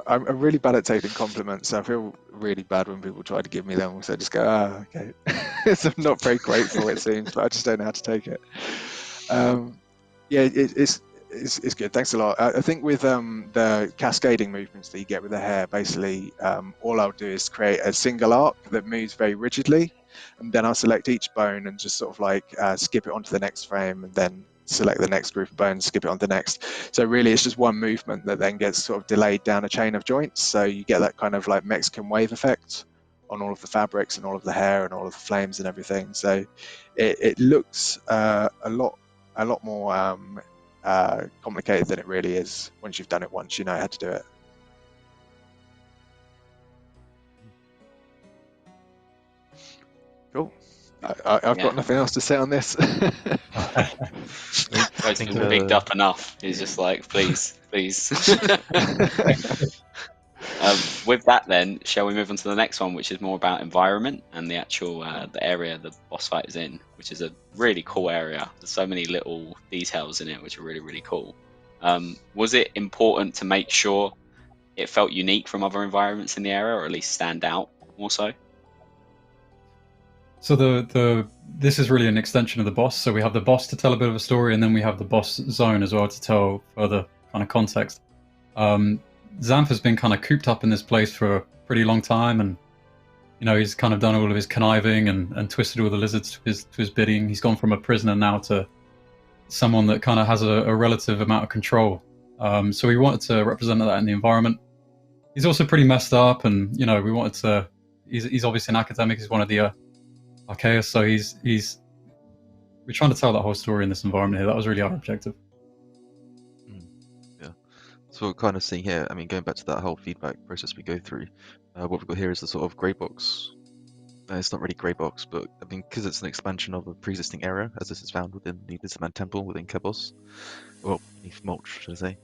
Speaker 5: I'm really bad at taking compliments, so I feel really bad when people try to give me them. So I just go, okay. So I'm not very grateful, it seems, but I just don't know how to take it. Yeah, it's good. Thanks a lot. I think with the cascading movements that you get with the hair, basically, all I'll do is create a single arc that moves very rigidly, and then I'll select each bone and just sort of like skip it onto the next frame, and then select the next group of bones, skip it on the next. So really it's just one movement that then gets sort of delayed down a chain of joints, so you get that kind of like Mexican wave effect on all of the fabrics and all of the hair and all of the flames and everything. So it looks a lot more complicated than it really is. Once you've done it once, you know how to do it. Cool. I've got nothing else to say on this.
Speaker 1: It's been bigged up enough. He's just like, please. With that, then, shall we move on to the next one, which is more about environment and the actual the area the boss fight is in, which is a really cool area. There's so many little details in it, which are really, really cool. Was it important to make sure it felt unique from other environments in the area, or at least stand out more so?
Speaker 3: So this is really an extension of the boss. So we have the boss to tell a bit of a story, and then we have the boss zone as well to tell further kind of context. Xamphur's been kind of cooped up in this place for a pretty long time, and he's kind of done all of his conniving and twisted all the lizards to his bidding. He's gone from a prisoner now to someone that kind of has a relative amount of control. So we wanted to represent that in the environment. He's also pretty messed up, and we wanted to. He's obviously an academic. He's one of the Archaeus, so we're trying to tell that whole story in this environment here. That was really our objective.
Speaker 4: Yeah. So we're kind of seeing here, I mean, going back to that whole feedback process we go through, what we've got here is the sort of grey box. It's not really grey box, but I mean, because it's an expansion of a pre-existing area, as this is found within the Lizardman Temple within Kebos, well, beneath Mulch, should I say.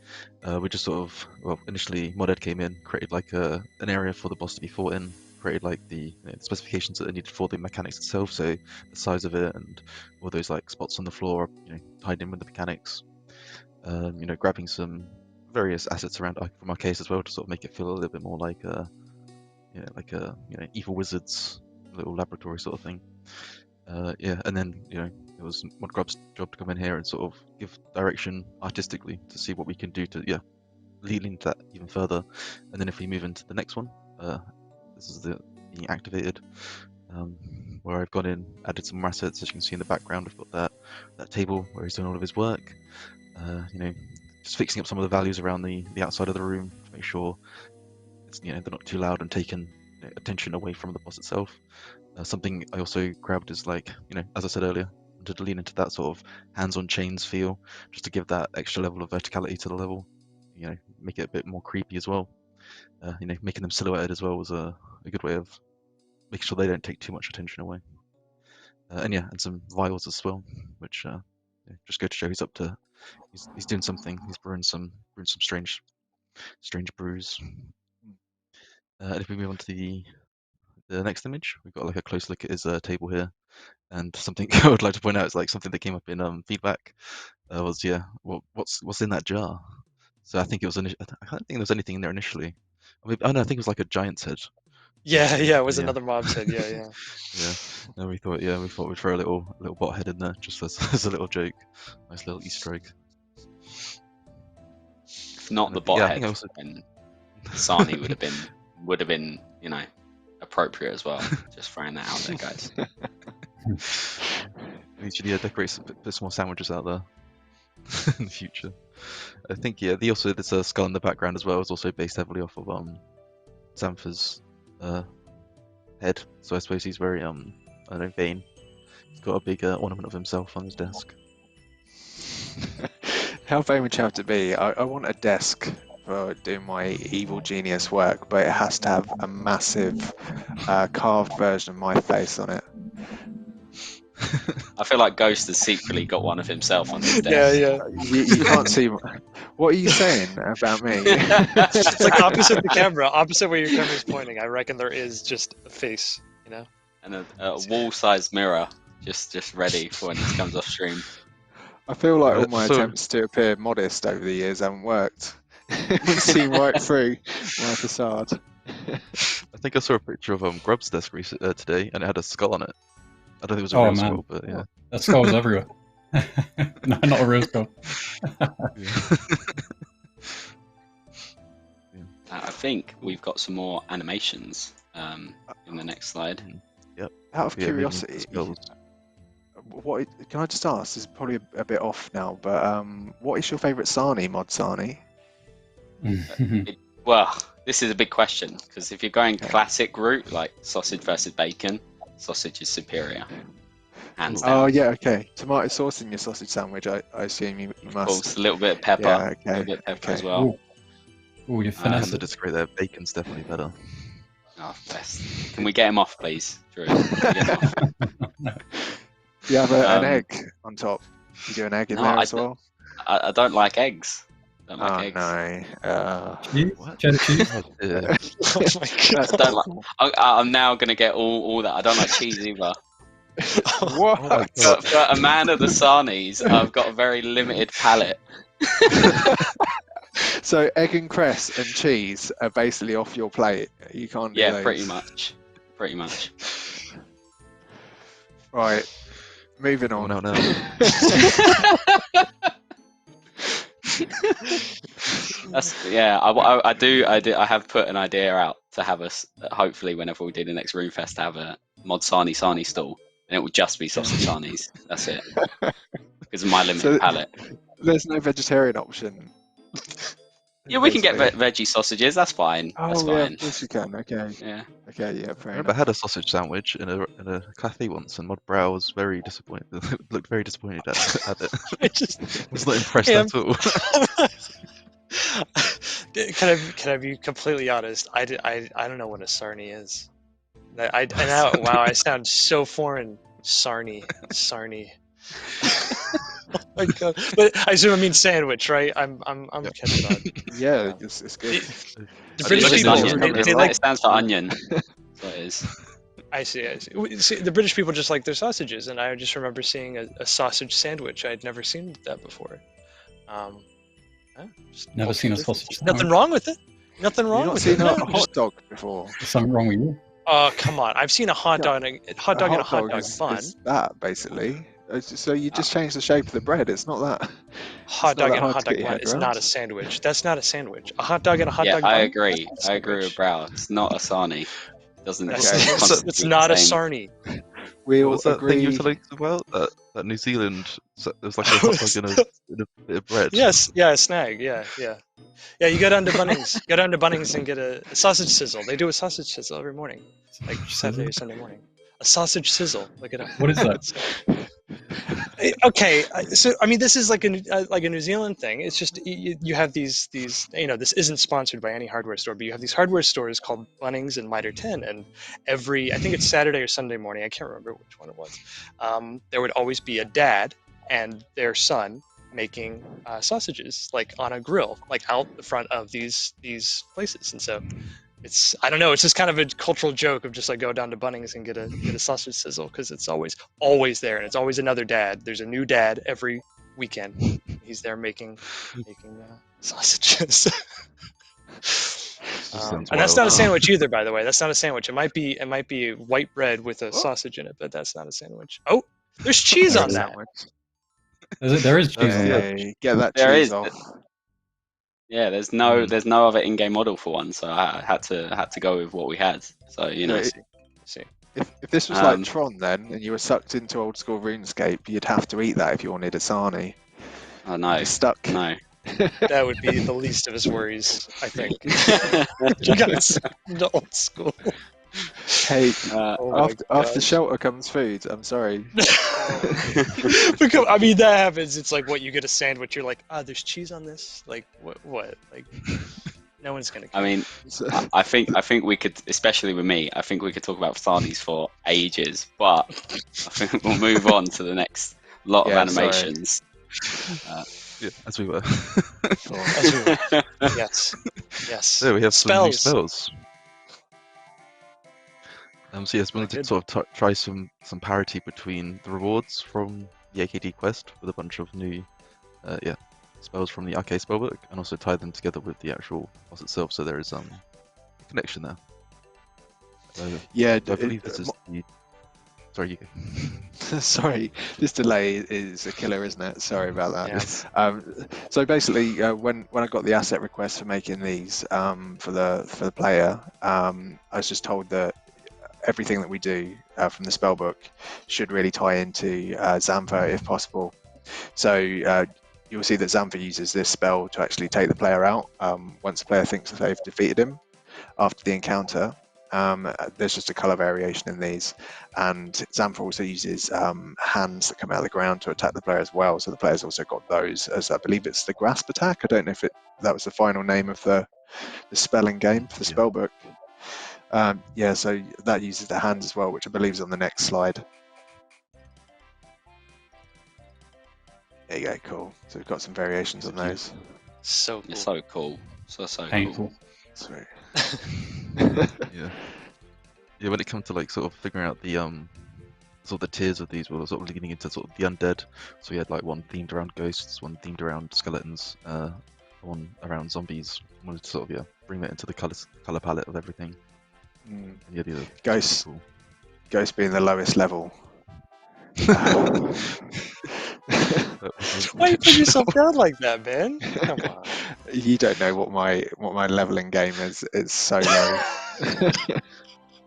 Speaker 4: We just sort of, well, initially Moded came in, created like an area for the boss to be fought in, created like the specifications that are needed for the mechanics itself, so the size of it and all those like spots on the floor, tied in with the mechanics. Grabbing some various assets around from our case as well to sort of make it feel a little bit more like a evil wizards little laboratory sort of thing. And then it was Mod Grub's job to come in here and sort of give direction artistically to see what we can do to lean into that even further. And then if we move into the next one, this is the activated, where I've gone in, added some more assets. As you can see in the background, I've got that table where he's doing all of his work. Just fixing up some of the values around the outside of the room to make sure it's they're not too loud and taking attention away from the boss itself. Something I also grabbed is like as I said earlier, to lean into that sort of hands-on chains feel, just to give that extra level of verticality to the level. Make it a bit more creepy as well. Making them silhouetted as well was a good way of making sure they don't take too much attention away. And some vials as well, which just go to show he's up to. He's doing something. He's brewing some strange brews. And if we move on to the next image, we've got like a close look at his table here. And something I would like to point out is like something that came up in feedback was what's in that jar. So I think it was I don't think there was anything in there initially. I think it was like a giant's head.
Speaker 2: Yeah, yeah, it was
Speaker 4: Yeah.
Speaker 2: another mob's head. Yeah, yeah.
Speaker 4: Yeah. And we thought we'd throw a little bot head in there just as, as a little joke. Nice little Easter egg.
Speaker 1: If not the
Speaker 4: Yeah, I
Speaker 1: bot
Speaker 4: think I
Speaker 1: head,
Speaker 4: also
Speaker 1: then Sarnie would have been, you know, appropriate as well. Just throwing that out there, guys.
Speaker 4: we should decorate put some more sandwiches out there in the future. I think there's a skull in the background as well. It's also based heavily off of Xamphur's head. So I suppose he's very I don't know, vain. He's got a big ornament of himself on his desk.
Speaker 5: How vain would you have to be? I want a desk for doing my evil genius work, but it has to have a massive carved version of my face on it.
Speaker 1: I feel like Ghost has secretly got one of himself on his
Speaker 2: Yeah,
Speaker 1: desk.
Speaker 2: yeah.
Speaker 5: You can't see. What are you saying about me?
Speaker 2: It's like opposite the camera, opposite where your camera's pointing. I reckon there is just a face, you know?
Speaker 1: And a wall-sized mirror, just ready for when he comes off stream.
Speaker 5: I feel like all
Speaker 4: So-
Speaker 5: my attempts to appear modest over the years haven't worked. Haven't seen right through my facade.
Speaker 4: I think I saw a picture of Grub's desk today, and it had a skull on it. I don't think it was a
Speaker 3: Oh,
Speaker 4: real
Speaker 3: man.
Speaker 4: skull, but yeah.
Speaker 3: That skull's everywhere. No, not a real skull.
Speaker 1: I think we've got some more animations in the next slide.
Speaker 5: Out of
Speaker 4: Yeah, moving
Speaker 5: curiosity,
Speaker 4: skulls.
Speaker 5: what can I just ask? This is probably a bit off now, but what is your favourite Sarnie mod, Sarnie?
Speaker 1: Well, this is a big question because if you're going classic route like sausage versus bacon, sausage is superior, hands down.
Speaker 5: Oh yeah, okay. Tomato sauce in your sausage sandwich. I assume you
Speaker 1: Of
Speaker 5: must.
Speaker 1: course, a little bit of pepper,
Speaker 5: Yeah, okay,
Speaker 1: a little bit of pepper as
Speaker 5: okay.
Speaker 1: well.
Speaker 3: Ooh, you
Speaker 4: I
Speaker 3: finesse
Speaker 4: have to
Speaker 3: it.
Speaker 4: disagree there. Bacon's definitely better.
Speaker 1: Oh, best. Can we get him off, please, Drew? Can we get him off?
Speaker 5: You have an
Speaker 1: Um,
Speaker 5: egg on top. You do an egg in
Speaker 1: no,
Speaker 5: there
Speaker 1: I
Speaker 5: as well.
Speaker 1: I don't like eggs. Don't like
Speaker 5: Oh
Speaker 1: eggs.
Speaker 5: no.
Speaker 3: Cheese?
Speaker 4: What?
Speaker 3: Cheddar cheese?
Speaker 4: Oh, yeah.
Speaker 2: Oh my
Speaker 5: That's
Speaker 1: I don't like-
Speaker 5: awful.
Speaker 1: I'm now gonna get all that. I don't like cheese either.
Speaker 5: What?
Speaker 4: Oh my God.
Speaker 1: For a man of the Sarnies, I've got a very limited palate.
Speaker 5: So egg and cress and cheese are basically off your plate. You can't do
Speaker 1: Yeah,
Speaker 5: those.
Speaker 1: pretty much. Pretty much.
Speaker 5: Right. Moving on.
Speaker 4: Coming out now.
Speaker 1: I have put an idea out to have us hopefully whenever we do the next Runefest to have a mod Sarnie stall, and it will just be sausage Sarnies. That's it. Because of my limited
Speaker 5: So-
Speaker 1: palate.
Speaker 5: There's no vegetarian option.
Speaker 1: Yeah, we can get
Speaker 5: basically.
Speaker 1: veggie sausages. That's fine. That's
Speaker 5: Oh yeah,
Speaker 1: fine.
Speaker 5: of course you can. Okay.
Speaker 1: Yeah.
Speaker 5: Okay. Yeah.
Speaker 4: I
Speaker 5: Fair
Speaker 4: remember I
Speaker 5: enough.
Speaker 4: had a sausage sandwich in a cafe once, and Mod Brow was very disappointed. Looked very disappointed at it.
Speaker 2: I just
Speaker 4: Was not impressed
Speaker 2: Yeah.
Speaker 4: at all.
Speaker 2: can I be completely honest? I don't know what a Sarnie is. Wow, I sound so foreign. Sarnie. Oh my God. But I assume I mean sandwich, right? I'm
Speaker 4: Yeah.
Speaker 2: catching on.
Speaker 5: Yeah, it's good.
Speaker 2: The
Speaker 1: It
Speaker 2: British
Speaker 1: looks
Speaker 2: people,
Speaker 1: onion.
Speaker 2: they like.
Speaker 1: It stands for onion. That's what it is.
Speaker 2: I see. See, the British people just like their sausages, and I just remember seeing a sausage sandwich. I'd never seen that before. Just
Speaker 3: Never seen a
Speaker 2: cultural
Speaker 3: sausage
Speaker 2: difference. Nothing
Speaker 3: sandwich.
Speaker 2: wrong with it. Nothing
Speaker 5: You've
Speaker 2: wrong
Speaker 5: not
Speaker 2: with
Speaker 5: seen
Speaker 2: it.
Speaker 5: a
Speaker 2: No,
Speaker 5: hot
Speaker 2: just-
Speaker 5: dog before.
Speaker 3: There's something wrong with you.
Speaker 2: Oh, come on! I've seen a hot
Speaker 5: Yeah.
Speaker 2: dog and a hot dog and a hot dog
Speaker 5: is
Speaker 2: bun.
Speaker 5: that basically. So you just change the shape of the bread. It's not that.
Speaker 2: Hot
Speaker 5: not
Speaker 2: dog
Speaker 5: that
Speaker 2: and a
Speaker 5: hard
Speaker 2: hot
Speaker 5: to get
Speaker 2: dog
Speaker 5: your
Speaker 2: bun
Speaker 5: head
Speaker 2: is
Speaker 5: around.
Speaker 2: not a sandwich. That's not a sandwich. A hot dog and a hot
Speaker 1: Yeah,
Speaker 2: dog bun.
Speaker 1: I agree.
Speaker 2: That's not a
Speaker 1: I agree with
Speaker 2: sandwich.
Speaker 1: Brow. It's not a Sarnie. Doesn't
Speaker 2: That's,
Speaker 5: Okay.
Speaker 2: that's,
Speaker 1: constitute
Speaker 2: that's
Speaker 1: the
Speaker 2: not a
Speaker 1: same.
Speaker 2: Sarnie.
Speaker 5: We
Speaker 4: What
Speaker 5: all
Speaker 4: was that thing you
Speaker 5: agree.
Speaker 4: were telling us about? That New Zealand, it was like a hot dog and a bit of bread.
Speaker 2: Yes, yeah, a snag. Yeah. Yeah, you go down to Bunnings and get a sausage sizzle. They do a sausage sizzle every morning, like Saturday or Sunday morning. A sausage sizzle. Look it up.
Speaker 3: What is that?
Speaker 2: Okay, so I mean, this is like a New Zealand thing. It's just you have these this isn't sponsored by any hardware store, but you have these hardware stores called Bunnings and Mitre 10, and I think it's Saturday or Sunday morning, I can't remember which one it was. There would always be a dad and their son making sausages like on a grill, like out the front of these places, and so. I don't know. It's just kind of a cultural joke of just like go down to Bunnings and get a sausage sizzle because it's always there, and it's always another dad. There's a new dad every weekend. He's there making sausages.
Speaker 4: sounds
Speaker 2: And that's
Speaker 4: wild.
Speaker 2: not a sandwich either, by the way. That's not a sandwich. It might be white bread with a
Speaker 5: Oh.
Speaker 2: sausage in it, but that's not a sandwich. Oh, there's cheese
Speaker 3: There
Speaker 2: on
Speaker 3: it is.
Speaker 2: that.
Speaker 3: There is cheese on that.
Speaker 5: Hey, get that
Speaker 1: There
Speaker 5: cheese
Speaker 1: is.
Speaker 5: off.
Speaker 1: Yeah, there's
Speaker 4: Mm.
Speaker 1: no other in-game model for one, so I had to go with what we had. So you know,
Speaker 5: Yeah,
Speaker 2: See.
Speaker 5: If this was like
Speaker 1: Um,
Speaker 5: Tron then, and you were sucked into old school RuneScape, you'd have to eat that if you wanted a Sarnie.
Speaker 1: I know,
Speaker 5: You're stuck.
Speaker 1: no.
Speaker 2: That would be the least of his worries, I think. You guys, the old school.
Speaker 5: Hey,
Speaker 2: Oh my
Speaker 5: after
Speaker 2: gosh.
Speaker 5: shelter comes food. I'm sorry.
Speaker 2: Because, I mean, that happens. It's like, what, you get a sandwich, you're like, there's cheese on this? Like, what? Like, no one's gonna care.
Speaker 1: I mean,
Speaker 5: So-
Speaker 1: I think we could, especially with me, I think we could talk about Sarnies for ages, but I think we'll move on to the next lot
Speaker 5: Yeah,
Speaker 1: of
Speaker 5: sorry.
Speaker 1: animations.
Speaker 4: Yeah, as we were.
Speaker 2: As we were. Yes. Yes.
Speaker 4: So we have some new
Speaker 2: Spells.
Speaker 4: spells. So yes, we wanted to
Speaker 2: Good.
Speaker 4: sort of try some parity between the rewards from the AKD quest with a bunch of new, spells from the arcade spellbook, and also tie them together with the actual boss itself. So there is a connection there.
Speaker 5: yeah,
Speaker 4: I believe this is the. Sorry, you go.
Speaker 5: sorry, this delay is a killer, isn't it? Sorry about that.
Speaker 2: Yeah.
Speaker 5: So basically, when I got the asset request for making these for the player, I was just told that everything that we do from the spellbook should really tie into Xamphur if possible. So you'll see that Xamphur uses this spell to actually take the player out once the player thinks that they've defeated him after the encounter. There's just a color variation in these, and Xamphur also uses hands that come out of the ground to attack the player as well. So the player's also got those, as I believe it's the grasp attack. I don't know if that was the final name of the spelling game for the
Speaker 4: Yeah.
Speaker 5: spellbook. So that uses the hands as well, which I believe is on the next slide. There you go, cool. So we've got some variations on those.
Speaker 2: So cool.
Speaker 1: It's so cool, so cool.
Speaker 3: Painful.
Speaker 5: Sweet.
Speaker 4: Yeah. Yeah, when it comes to like sort of figuring out the sort of the tiers of these, we were sort of leaning into sort of the undead. So we had like one themed around ghosts, one themed around skeletons, one around zombies. We wanted to sort of bring that into the color palette of everything.
Speaker 5: Mm.
Speaker 4: Yeah, the other
Speaker 5: Ghosts.
Speaker 4: cool.
Speaker 5: Ghost being the lowest level.
Speaker 2: Why you put yourself down like that, man? Come on.
Speaker 5: You don't know what my leveling game is. It's so low.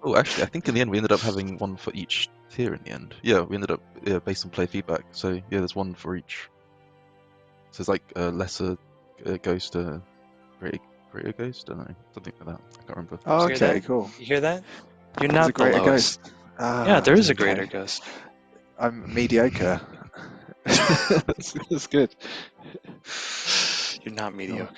Speaker 4: Oh, actually, I think in the end we ended up having one for each tier in the end. Yeah, we ended up based on play feedback. So yeah, there's one for each. So it's like lesser ghost, greater ghost. I don't know, something like that. I can't remember.
Speaker 5: Oh,
Speaker 2: Hear
Speaker 5: okay,
Speaker 2: that?
Speaker 5: cool.
Speaker 2: You hear that? You're
Speaker 5: There's
Speaker 2: not
Speaker 5: a
Speaker 2: the
Speaker 5: greater
Speaker 2: lowest.
Speaker 5: ghost.
Speaker 2: Yeah, there is a
Speaker 5: okay.
Speaker 2: greater ghost.
Speaker 5: I'm mediocre. that's good.
Speaker 2: You're not mediocre.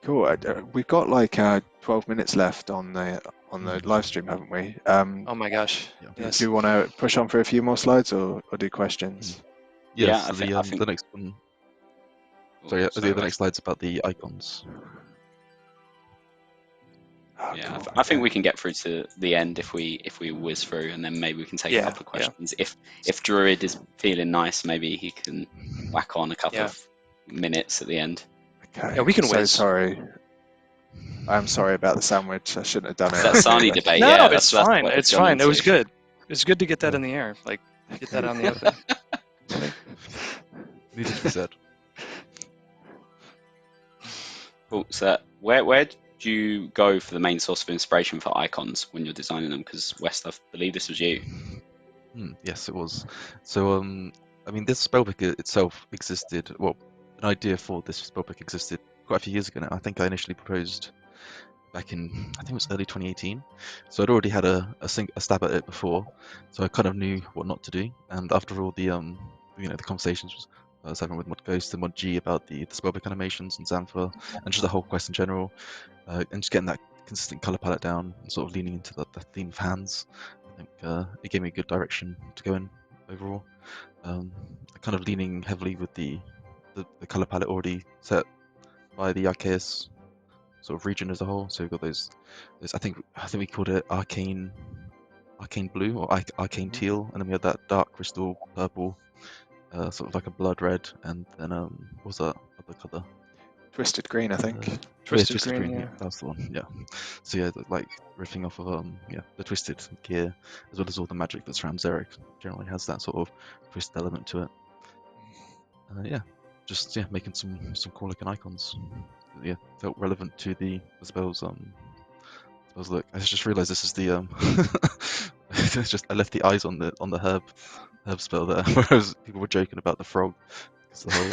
Speaker 5: Cool. We've got like 12 minutes left on the live stream, haven't we?
Speaker 2: Oh my gosh.
Speaker 4: Yeah.
Speaker 2: Yes.
Speaker 5: Do you want to push on for a few more slides or do questions?
Speaker 4: Yeah,
Speaker 1: Yeah,
Speaker 4: so
Speaker 1: I think
Speaker 4: the next one.
Speaker 1: Oh,
Speaker 4: Sorry, the
Speaker 1: Wes.
Speaker 4: next slide's about the icons.
Speaker 5: Oh,
Speaker 1: Yeah,
Speaker 5: cool,
Speaker 1: I think
Speaker 5: okay.
Speaker 1: we can get through to the end if we whiz through, and then maybe we can take a
Speaker 2: Yeah,
Speaker 1: couple of
Speaker 2: yeah.
Speaker 1: questions. If Druid is feeling nice, maybe he can whack on a couple
Speaker 2: Yeah.
Speaker 1: of minutes at the end.
Speaker 5: Okay.
Speaker 2: Yeah, we can
Speaker 5: so
Speaker 2: whiz.
Speaker 5: sorry. I'm sorry about the sandwich. I shouldn't have done it.
Speaker 1: That Sarnie debate,
Speaker 2: No,
Speaker 1: yeah,
Speaker 2: it's
Speaker 1: that's
Speaker 2: fine.
Speaker 1: what
Speaker 2: It's
Speaker 1: gone
Speaker 2: fine. It was
Speaker 1: into.
Speaker 2: good. It's good to get that in the air. Like, get that on the open.
Speaker 4: Needed to be said.
Speaker 1: Cool. So where do you go for the main source of inspiration for icons when you're designing them? Because West, I believe this was you.
Speaker 4: Yes, it was. So, I mean, this spellbook itself existed. Well, an idea for this spellbook existed quite a few years ago now. I think I initially proposed back in, I think it was early 2018. So I'd already had a stab at it before, so I kind of knew what not to do. And after all the the conversations I was having with Mod Ghost and Mod G about the spellbook animations and Xamphur and just the whole quest in general, and just getting that consistent color palette down and sort of leaning into the theme of hands, I think it gave me a good direction to go in overall. Kind of leaning heavily with the color palette already set by the Arceus sort of region as a whole. So we've got those I think we called it arcane blue or arcane teal, and then we had that dark crystal purple, sort of like a blood red, and then what was that other color?
Speaker 5: Twisted Green, I think.
Speaker 2: Twisted
Speaker 4: Twisted
Speaker 2: Green,
Speaker 4: Green,
Speaker 2: yeah.
Speaker 4: that's the one. Yeah. So yeah, like riffing off of the Twisted gear, as well as all the magic that surrounds Eric, generally has that sort of twisted element to it. Yeah, just making some cool looking icons. Yeah, felt relevant to the spells. Spells look. I just realised this is the it's just I left the eyes on the herb spell there, whereas people were joking about the frog. It's the whole,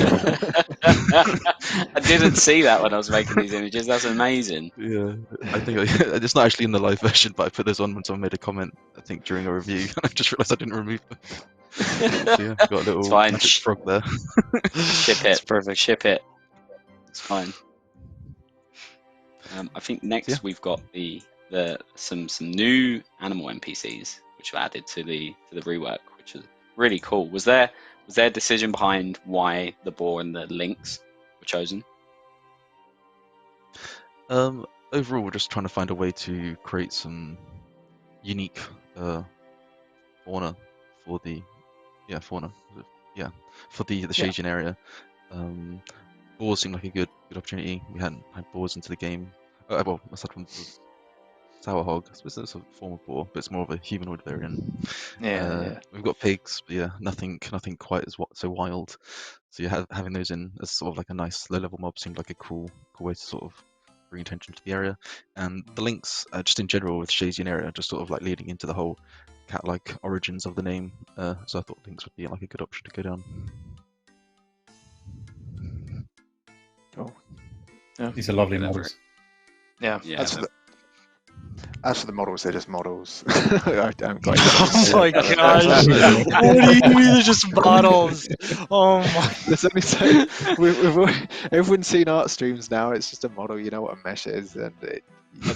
Speaker 1: I didn't see that when I was making these images. That's amazing.
Speaker 4: yeah, I think it's not actually in the live version, but I put those on when someone made a comment. I think during a review, and I just realised I didn't remove them. So yeah, got a little
Speaker 1: It's fine.
Speaker 4: magic frog there.
Speaker 1: Ship
Speaker 2: It's
Speaker 1: it.
Speaker 2: perfect.
Speaker 1: Ship it. It's fine. I think next
Speaker 4: Yeah.
Speaker 1: we've got some new animal NPCs which were added to the rework, which is really cool. Was there a decision behind why the boar and the lynx were chosen?
Speaker 4: Overall, we're just trying to find a way to create some unique fauna for the for the Shayzien area. Boars seemed like a good opportunity. We hadn't had boars into the game. Well, aside from the sour hog, I suppose it's a form of boar, but it's more of a humanoid variant.
Speaker 2: Yeah.
Speaker 4: We've got pigs, but yeah, nothing quite as so wild. So yeah, having those in as sort of like a nice low-level mob seemed like a cool way to sort of bring attention to the area. And the links, just in general with Shayzien area, just sort of like leading into the whole cat-like origins of the name. So I thought links would be like a good option to go down.
Speaker 5: Cool.
Speaker 3: These are lovely
Speaker 1: Whatever.
Speaker 3: models.
Speaker 2: Yeah.
Speaker 1: Yeah.
Speaker 5: As for the models, they're just models. I haven't got
Speaker 2: Oh my
Speaker 5: anything.
Speaker 2: gosh! What do you mean they're just models? Oh my!
Speaker 5: There's only so everyone's seen art streams now. It's just a model. You know what a mesh is, and
Speaker 1: They're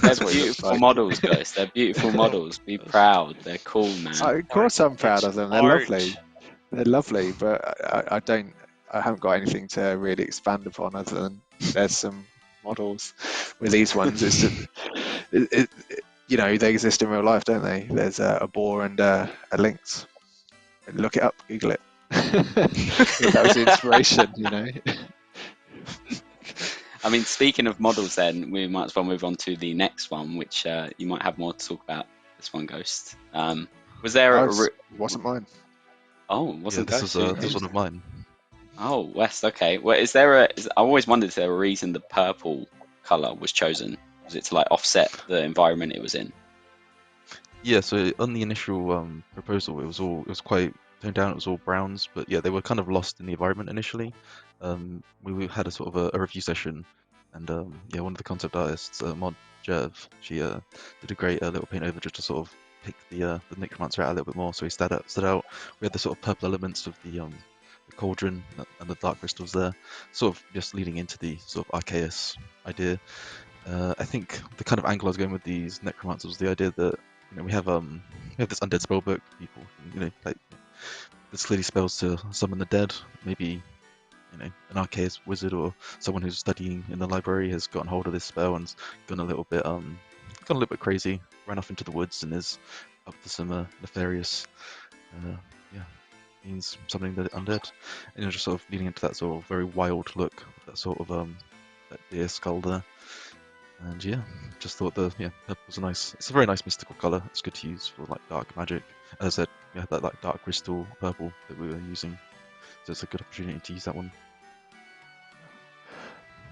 Speaker 5: that's what it looks
Speaker 1: beautiful
Speaker 5: like.
Speaker 1: models, guys. They're beautiful models. Be proud. They're cool, man.
Speaker 5: Of course, I'm proud of them. They're
Speaker 2: Art.
Speaker 5: lovely. They're lovely, but I haven't got anything to really expand upon other than there's some models. With these ones, it's just, they exist in real life, don't they? There's a boar and a lynx. Look it up, Google it. That was the inspiration,
Speaker 1: I mean, speaking of models, then we might as well move on to the next one, which you might have more to talk about. This one, Ghost. Was there
Speaker 5: wasn't mine.
Speaker 1: Oh, wasn't
Speaker 4: this
Speaker 1: Ghost?
Speaker 4: was this is one of mine.
Speaker 1: Oh, West. Okay. Well, I always wondered if there was a reason the purple color was chosen. Was it to like offset the environment it was in?
Speaker 4: Yeah, so on the initial proposal, it was quite toned down. It was all browns, but yeah, they were kind of lost in the environment initially. We had a sort of a review session, and one of the concept artists, Mod Jerv, she did a great little paint over just to sort of pick the Necromancer out a little bit more, so he stood out. We had the sort of purple elements of the cauldron and the dark crystals there, sort of just leading into the sort of Arceus idea. I think the kind of angle I was going with these Necromancers was the idea that we have this undead spellbook. People, like there's clearly spells to summon the dead. Maybe an Arceus wizard or someone who's studying in the library has gotten hold of this spell and's gone a little bit crazy, ran off into the woods and is up to some nefarious means summoning the undead, and just sort of leading into that sort of very wild look, that sort of that deer skull there. And yeah, just thought purple was it's a very nice mystical color. It's good to use for like dark magic. As I said, we had that like dark crystal purple that we were using, so it's a good opportunity to use that one.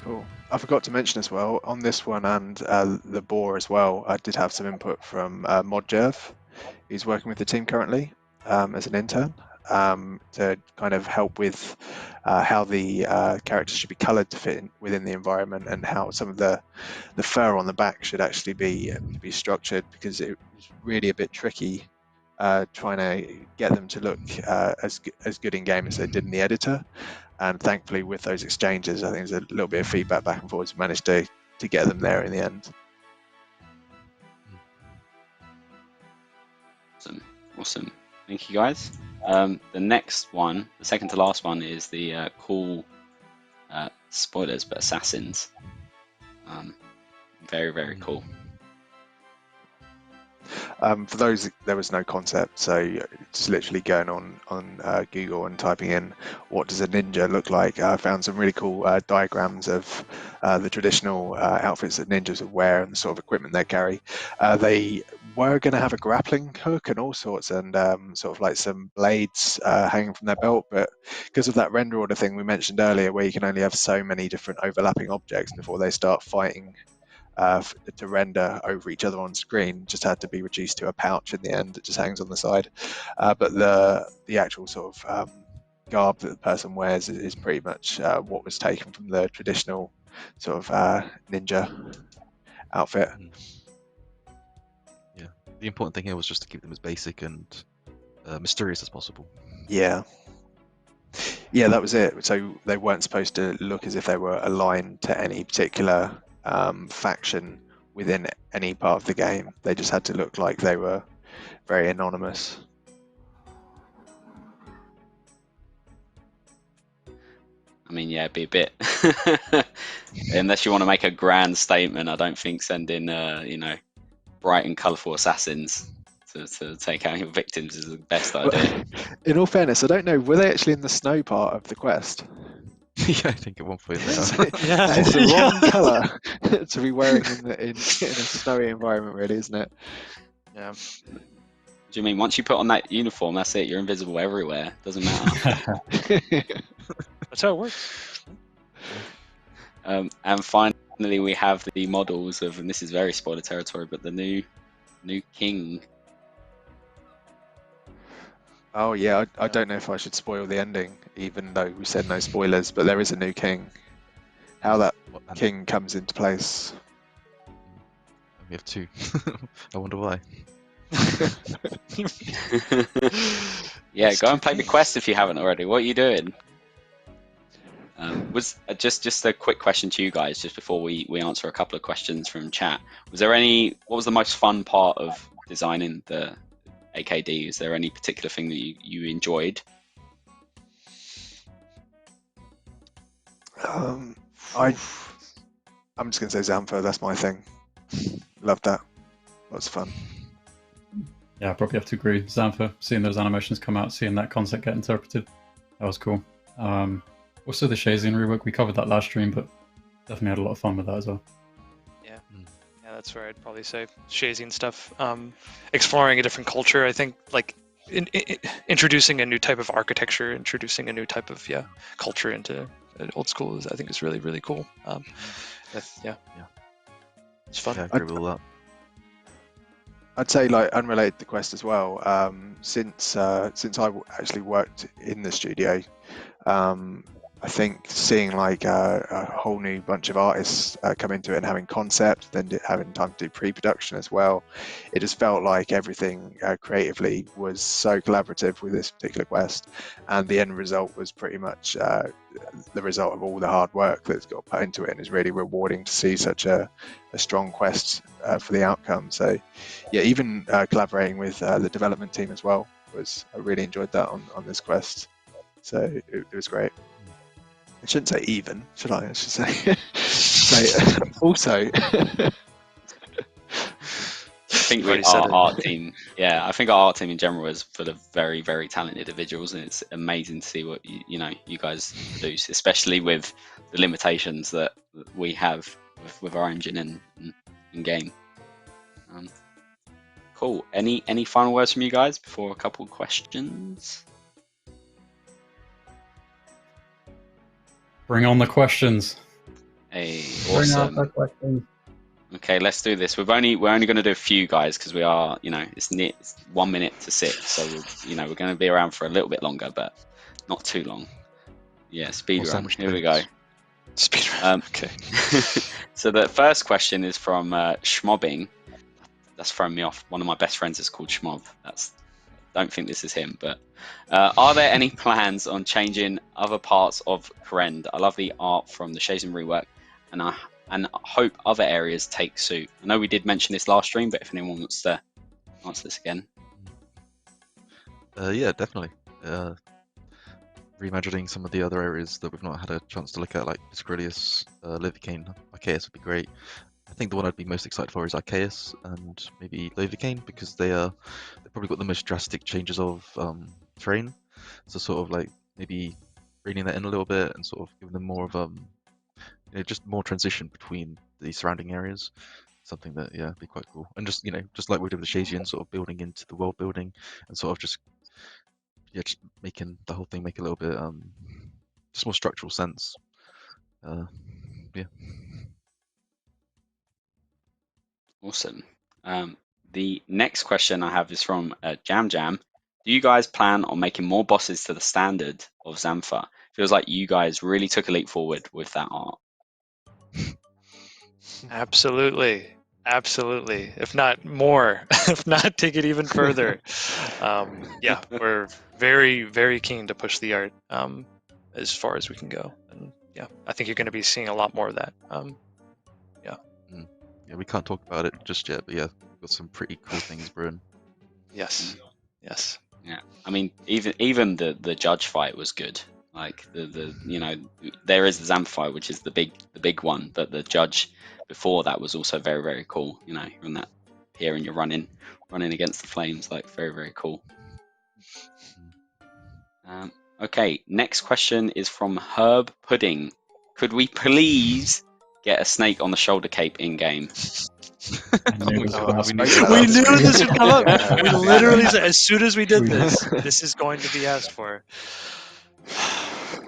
Speaker 5: Cool. I forgot to mention as well on this one and the boar as well. I did have some input from Mod Jerv. He's working with the team currently as an intern to kind of help with how the characters should be coloured to fit within the environment, and how some of the fur on the back should actually be structured, because it was really a bit tricky trying to get them to look as good in game as they did in the editor. And thankfully, with those exchanges, I think there's a little bit of feedback back and forwards. We managed to get them there in the end.
Speaker 1: Awesome. Thank you, guys. The next one, the second to last one, is the cool spoilers, but assassins. Very, very cool.
Speaker 5: For those, there was no concept, so just literally going on Google and typing in what does a ninja look like. I found some really cool diagrams of the traditional outfits that ninjas would wear and the sort of equipment they carry. They were going to have a grappling hook and all sorts, and sort of like some blades hanging from their belt, but because of that render order thing we mentioned earlier, where you can only have so many different overlapping objects before they start fighting to render over each other on screen, just had to be reduced to a pouch in the end that just hangs on the side. But the actual sort of garb that the person wears is pretty much what was taken from the traditional sort of ninja outfit.
Speaker 4: Yeah, the important thing here was just to keep them as basic and mysterious as possible.
Speaker 5: Yeah, that was it. So they weren't supposed to look as if they were aligned to any particular faction within any part of the game. They just had to look like they were very anonymous.
Speaker 1: I mean, yeah, it'd be a bit. Unless you want to make a grand statement, I don't think sending, bright and colourful assassins to take out your victims is the best idea.
Speaker 5: In all fairness, I don't know, were they actually in the snow part of the quest?
Speaker 4: Yeah, I think at one point they are.
Speaker 5: That is the wrong colour to be wearing in a snowy environment, really, isn't it?
Speaker 2: Yeah.
Speaker 1: Do you mean once you put on that uniform, that's it? You're invisible everywhere. Doesn't matter.
Speaker 2: That's how it works.
Speaker 1: And finally, we have the models of, and this is very spoiler territory, but the new king.
Speaker 5: Oh yeah, I don't know if I should spoil the ending, even though we said no spoilers, but there is a new king. How that king comes into place.
Speaker 4: We have two. I wonder why.
Speaker 1: Yeah, go and play the quest if you haven't already. What are you doing? Was just a quick question to you guys, just before we answer a couple of questions from chat. What was the most fun part of designing the AKD? Is there any particular thing that you enjoyed?
Speaker 5: I'm just gonna say Xamphur. That's my thing. Loved that. Lots of fun.
Speaker 3: Yeah, I probably have to agree. Xamphur, seeing those animations come out, seeing that concept get interpreted, that was cool. Also the Shayzien rework, we covered that last stream, but definitely had a lot of fun with that as well.
Speaker 2: Yeah, that's where I'd probably say Shayzien stuff. Exploring a different culture, I think, like introducing a new type of architecture, introducing a new type of culture into old school I think is really, really cool. It's fun.
Speaker 4: Yeah, I agree with all that.
Speaker 5: I'd say, like, unrelated to Quest as well. Since I actually worked in the studio, I think seeing like a whole new bunch of artists come into it and having concept, then having time to do pre-production as well, it just felt like everything creatively was so collaborative with this particular quest, and the end result was pretty much the result of all the hard work that's got put into it, and it's really rewarding to see such a strong quest for the outcome. So yeah, even collaborating with the development team as well I really enjoyed that on this quest. So it was great. I shouldn't say even, should I? I should say also.
Speaker 1: I think our art team, I think our art team in general is full of very, very talented individuals, and it's amazing to see what you guys do, especially with the limitations that we have with our engine and game. Cool. Any final words from you guys before a couple of questions?
Speaker 3: Bring on the questions.
Speaker 1: Hey, awesome.
Speaker 3: Bring out the questions.
Speaker 1: Okay, let's do this. We're only going to do a few, guys, because we are, it's 1 minute to 6, so we're going to be around for a little bit longer, but not too long. Yeah, speed run. Here we go.
Speaker 2: Speed run. Okay.
Speaker 1: So the first question is from Schmobbing. That's thrown me off. One of my best friends is called Schmob. Don't think this is him, but are there any plans on changing other parts of Kourend? I love the art from the Shayzien rework, and I hope other areas take suit. I know we did mention this last stream, but if anyone wants to answer this again.
Speaker 4: Yeah, definitely. Reimagining some of the other areas that we've not had a chance to look at, like Piscrillius, Livikane, Arceus would be great. I think the one I'd be most excited for is Arceus and maybe Novocaine, because they've probably got the most drastic changes of terrain. So sort of like maybe reining that in a little bit and sort of giving them more of just more transition between the surrounding areas. Something that be quite cool. And just just like we did with the Shayzien, sort of building into the world building and sort of just making the whole thing make a little bit just more structural sense. Yeah.
Speaker 1: Awesome. The next question I have is from Jam Jam. Do you guys plan on making more bosses to the standard of Xamphur? Feels like you guys really took a leap forward with that art.
Speaker 2: Absolutely. Absolutely. If not more, if not take it even further. Yeah, we're very, very keen to push the art as far as we can go. And yeah, I think you're going to be seeing a lot more of that.
Speaker 4: Yeah, we can't talk about it just yet, but yeah, we've got some pretty cool things brewing.
Speaker 2: Yes. Yes.
Speaker 1: Yeah, I mean, even the judge fight was good. Like the there is the Xamphur fight, which is the big one, but the judge before that was also very, very cool. You're in that here and you're running against the flames, like very, very cool. Okay, next question is from Herb Pudding. Could we please get a snake on the shoulder cape in game?
Speaker 2: We knew this would come up. We literally said, as soon as we did this is going to be asked for.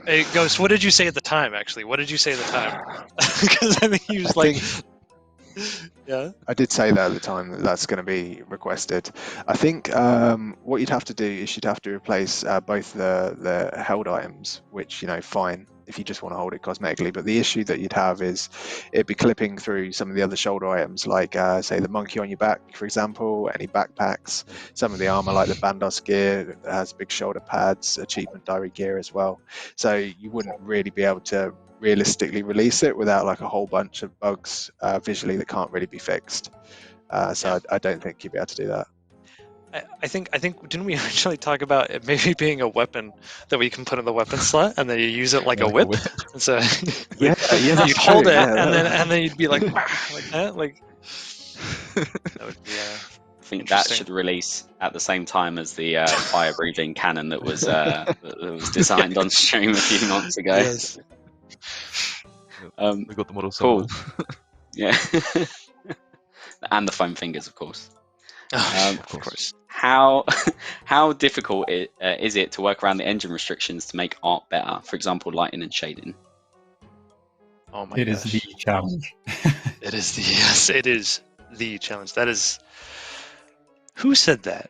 Speaker 2: Hey, Ghost, what did you say at the time, actually? What did you say at the time? Because I think he was yeah.
Speaker 5: I did say that at the time that that's going to be requested. I think what you'd have to do is you'd have to replace both the held items, which fine if you just want to hold it cosmetically. But the issue that you'd have is it'd be clipping through some of the other shoulder items, like say the monkey on your back, for example, any backpacks, some of the armor like the Bandos gear that has big shoulder pads, achievement diary gear as well. So you wouldn't really be able to realistically release it without like a whole bunch of bugs visually that can't really be fixed. So I don't think you'd be able to do that.
Speaker 2: I think didn't we actually talk about it maybe being a weapon that we can put in the weapon slot and then you use it like a whip? And so
Speaker 5: yeah,
Speaker 2: you'd hold it and then you'd be like that, like that would be
Speaker 1: I think that should release at the same time as the fire breathing cannon that was designed on stream a few months ago.
Speaker 2: Yes.
Speaker 4: We got the model
Speaker 1: cool.
Speaker 4: somewhere.
Speaker 1: Yeah. And the foam fingers, of course.
Speaker 2: Of course.
Speaker 1: How difficult is it to work around the engine restrictions to make art better? For example, lighting and shading.
Speaker 2: Oh my
Speaker 3: gosh. It is the challenge.
Speaker 2: It is the challenge. That is. Who said that?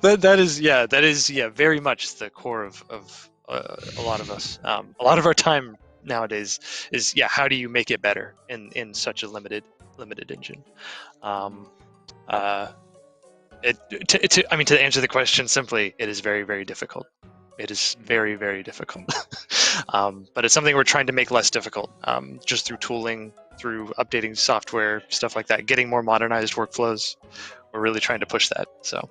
Speaker 2: that is very much the core of a lot of us. A lot of our time nowadays is how do you make it better in such a limited engine? To answer the question simply, it is very, very difficult. It is very, very difficult. But it's something we're trying to make less difficult, just through tooling, through updating software, stuff like that, getting more modernized workflows. We're really trying to push that. So,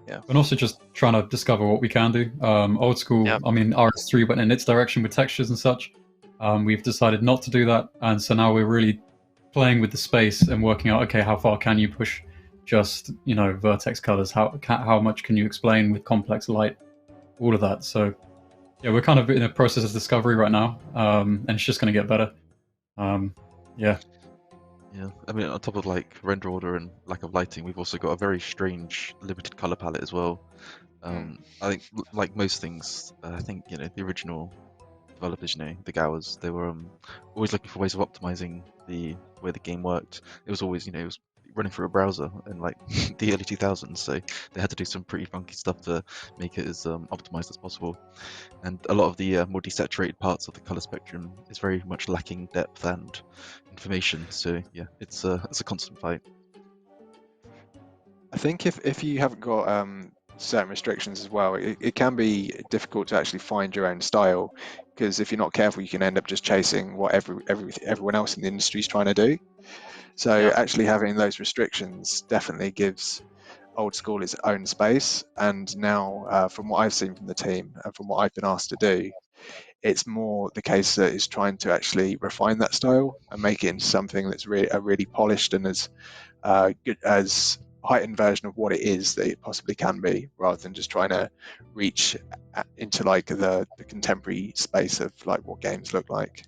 Speaker 2: yeah.
Speaker 3: And also just trying to discover what we can do. Old school, I mean, RS3 went in its direction with textures and such. We've decided not to do that. And so now we're really playing with the space and working out, okay, how far can you push just, vertex colors? How much can you explain with complex light? All of that. So, yeah, we're kind of in a process of discovery right now. And it's just going to get better. Yeah.
Speaker 4: Yeah, I mean, on top of like render order and lack of lighting, we've also got a very strange limited color palette as well. I think, like most things, I think the original developers, the Gowers, they were always looking for ways of optimizing the way the game worked. It was always, it was running through a browser in like the early 2000s, so they had to do some pretty funky stuff to make it as optimized as possible. And a lot of the more desaturated parts of the color spectrum is very much lacking depth and information. So yeah, it's a constant fight.
Speaker 5: I think if you haven't got certain restrictions as well, it can be difficult to actually find your own style, because if you're not careful, you can end up just chasing what everyone else in the industry is trying to do. So actually having those restrictions definitely gives old school its own space. And now, from what I've seen from the team and from what I've been asked to do, it's more the case that it's trying to actually refine that style and make it into something that's really polished and as good as heightened version of what it is that it possibly can be, rather than just trying to reach into like the contemporary space of like what games look like.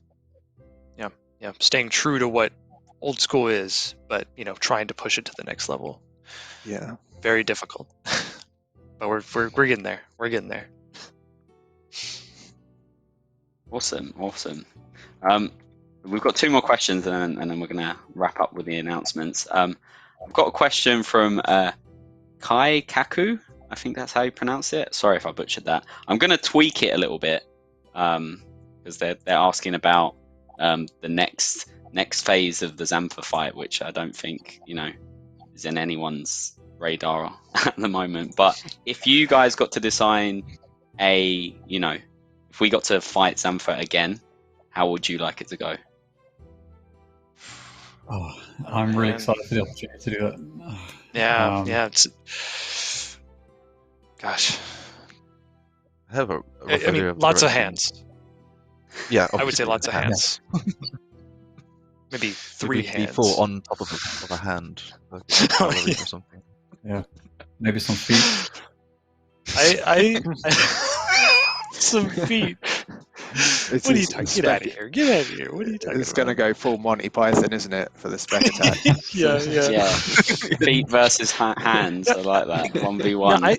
Speaker 2: Yeah, staying true to what old school is, but trying to push it to the next level.
Speaker 5: Yeah,
Speaker 2: very difficult. But we're getting there. We're getting there.
Speaker 1: Awesome. We've got 2 more questions, and then we're gonna wrap up with the announcements. I've got a question from Kai Kaku. I think that's how you pronounce it. Sorry if I butchered that. I'm gonna tweak it a little bit because they're asking about the next phase of the Xamphur fight, which I don't think is in anyone's radar at the moment. But if you guys got to design if we got to fight Xamphur again, how would you like it to go?
Speaker 3: Oh, I'm really excited for the opportunity to do that.
Speaker 2: Yeah. Gosh.
Speaker 4: I have a rough
Speaker 2: I
Speaker 4: idea
Speaker 2: mean,
Speaker 4: of the
Speaker 2: lots of
Speaker 4: direction.
Speaker 2: hands.
Speaker 4: Yeah,
Speaker 2: I would say
Speaker 4: obviously,
Speaker 2: lots of hands. Maybe 3
Speaker 4: Maybe
Speaker 2: hands.
Speaker 4: 4 on top of a hand, like or something.
Speaker 3: Yeah, maybe some feet.
Speaker 2: I some feet. What are you talking? Get out of here! Get out of here! What are you talking
Speaker 5: It's
Speaker 2: about?
Speaker 5: going to go full Monty Python, isn't it, for the spec attack?
Speaker 2: Yeah.
Speaker 1: Feet versus hands. I like that. 1v1.
Speaker 2: No,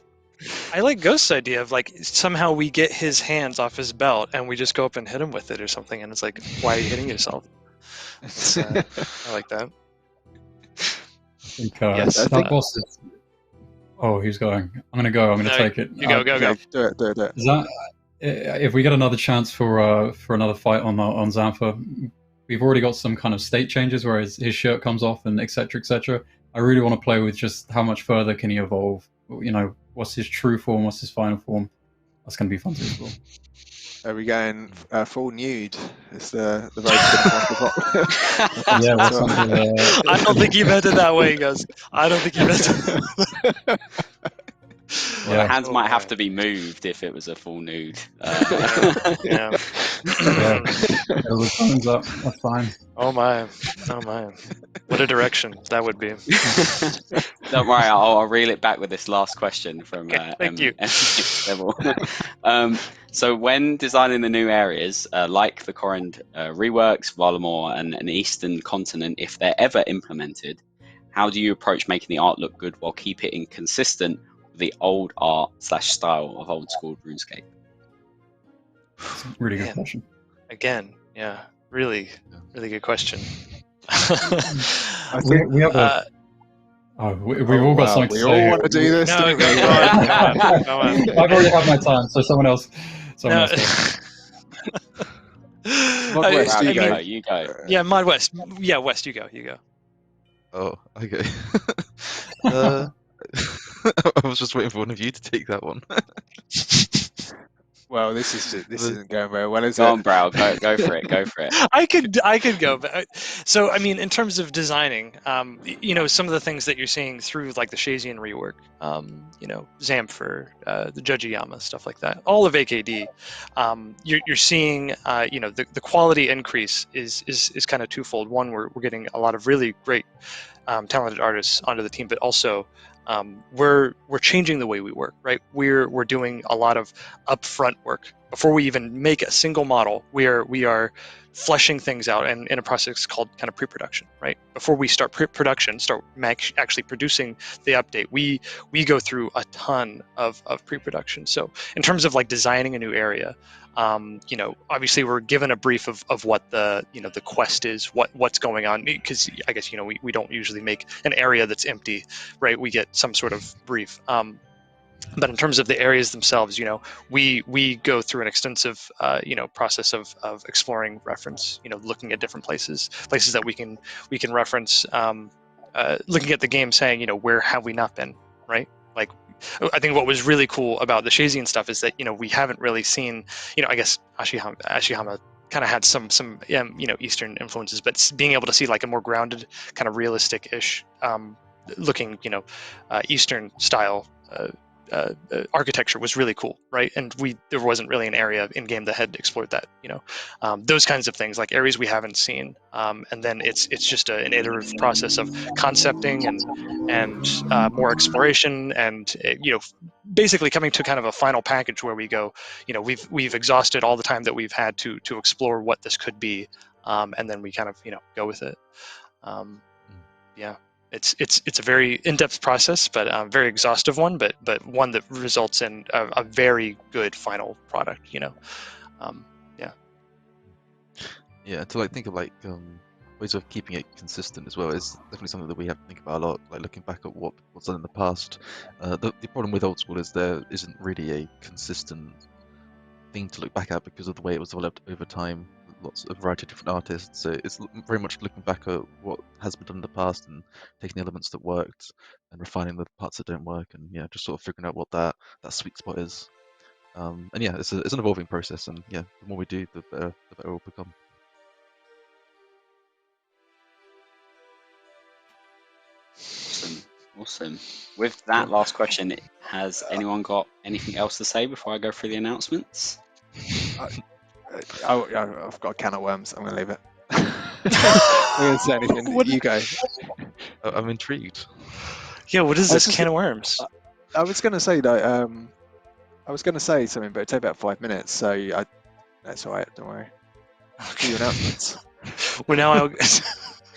Speaker 2: I like Ghost's idea of like somehow we get his hands off his belt and we just go up and hit him with it or something, and it's like, why are you hitting yourself? I like that.
Speaker 3: I think,
Speaker 2: Yes,
Speaker 3: that boss is... Oh, he's going. I'm gonna go. I'm gonna take it.
Speaker 2: You go.
Speaker 5: Do it.
Speaker 3: Is that if we get another chance for another fight on Xamphur? We've already got some kind of state changes where his shirt comes off and etc. etc. I really want to play with just how much further can he evolve. What's his true form? What's his final form? That's gonna be fun to explore.
Speaker 5: Are we going full nude? It's the very
Speaker 3: Yeah, what's under the...
Speaker 2: I don't think he meant it that way, he goes. I don't think he meant it.
Speaker 1: Well, the hands might have to be moved if it was a full nude.
Speaker 2: Yeah.
Speaker 3: The thumbs up. That's fine.
Speaker 2: Oh my. What a direction that would be.
Speaker 1: Don't worry, I'll reel it back with this last question from
Speaker 2: Thank you.
Speaker 1: Level. So when designing the new areas, like the Kourend reworks, Varlamore, and an Eastern continent, if they're ever implemented, how do you approach making the art look good while keeping it consistent with the old art / style of old school RuneScape?
Speaker 3: Really good question.
Speaker 2: Again, yeah, really good question.
Speaker 3: We have we've all got something to
Speaker 5: we
Speaker 3: say.
Speaker 5: all
Speaker 3: here.
Speaker 5: want to do this.
Speaker 2: No,
Speaker 5: don't we?
Speaker 2: go on.
Speaker 3: I've already had my time, so someone else.
Speaker 2: No.
Speaker 5: Mod West,
Speaker 1: You go.
Speaker 2: Yeah, Mod West. Yeah, West, you go.
Speaker 4: Oh, okay. I was just waiting for one of you to take that one.
Speaker 5: Well, this isn't going very well, is
Speaker 1: Go
Speaker 5: it?
Speaker 1: on, Brow. Go for it. Go for it.
Speaker 2: I could go, but so I mean, in terms of designing, some of the things that you're seeing through like the Shayzien rework, Xamphur, the Judge Yama, stuff like that, all of AKD, you're seeing, the quality increase is kind of twofold. One, we're getting a lot of really great, talented artists onto the team, but also we're changing the way we work, right? We're doing a lot of upfront work before we even make a single model. We are fleshing things out and in a process called kind of pre-production, right? Before we start pre-production, start actually producing the update, we go through a ton of pre-production. So in terms of like designing a new area, obviously we're given a brief of what the quest is, what's going on, because I guess we don't usually make an area that's empty, right? We get some sort of brief. But in terms of the areas themselves, we go through an extensive process of exploring reference, looking at different places that we can reference, looking at the game, saying, where have we not been, right? Like, I think what was really cool about the Shayzien stuff is that we haven't really seen, I guess Ashihama kind of had some Eastern influences, but being able to see like a more grounded, kind of realistic-ish looking Eastern style architecture was really cool, right? And there wasn't really an area in game that had explored that, those kinds of things, like areas we haven't seen. And then it's just an iterative process of concepting and more exploration, and basically coming to kind of a final package where we go, we've exhausted all the time that we've had to explore what this could be, and then we kind of go with it. Yeah. It's a very in-depth process, but very exhaustive one, but one that results in a very good final product. Yeah.
Speaker 4: Yeah, to think of ways of keeping it consistent as well is definitely something that we have to think about a lot. Like looking back at what's done in the past. The problem with old school is there isn't really a consistent thing to look back at because of the way it was developed over time. Lots of variety of different artists, so it's very much looking back at what has been done in the past and taking the elements that worked and refining the parts that don't work, and just sort of figuring out what that sweet spot is. And it's an evolving process, and the more we do, the better we'll become.
Speaker 1: Awesome. With that last question, has anyone got anything else to say before I go through the announcements?
Speaker 5: I've got a can of worms. I'm going to leave it. I'm going to say anything. You go.
Speaker 4: I'm intrigued.
Speaker 2: Yeah, what is this can of worms?
Speaker 5: I was going to say that. I was going to say something, but it'd take about 5 minutes, so that's all right. Don't worry. Do your announcements.
Speaker 2: Well, now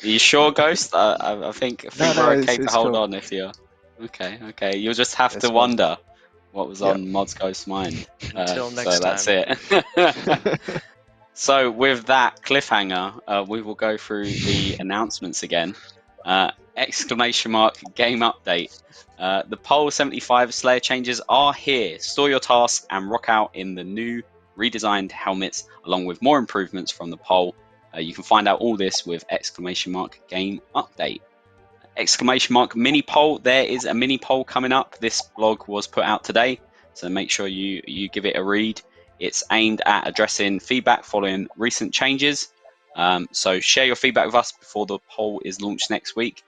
Speaker 1: Are you sure, Ghost? I think we're okay to hold on if you're. Okay. You'll just have to wonder what was on Mod's Ghost's mind.
Speaker 2: Until next
Speaker 1: so that's
Speaker 2: time.
Speaker 1: it. So with that cliffhanger, we will go through the announcements again. Exclamation mark game update. The Pole 75 Slayer changes are here. Store your tasks and rock out in the new redesigned helmets, along with more improvements from the Pole. You can find out all this with exclamation mark game update. Exclamation mark mini poll. There is a mini poll coming up. This blog was put out today, so make sure you give it a read. It's aimed at addressing feedback following recent changes. So share your feedback with us before the poll is launched next week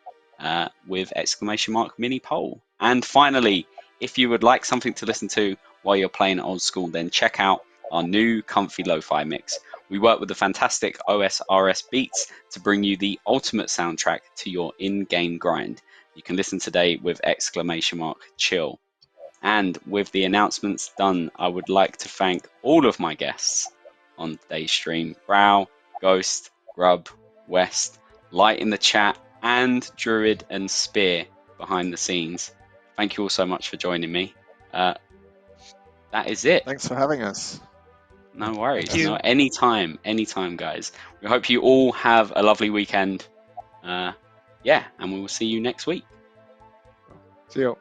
Speaker 1: with exclamation mark mini poll. And finally, if you would like something to listen to while you're playing old school, then check out our new comfy lo-fi mix. We work with the fantastic OSRS beats to bring you the ultimate soundtrack to your in-game grind. You can listen today with exclamation mark chill. And with the announcements done, I would like to thank all of my guests on today's stream: Brow, Ghost, Grub, West, Light in the chat, and Druid and Spear behind the scenes. Thank you all so much for joining me. That is it.
Speaker 5: Thanks for having us.
Speaker 1: No worries.
Speaker 2: Thank you.
Speaker 1: No, anytime, guys. We hope you all have a lovely weekend. And we will see you next week.
Speaker 5: See you.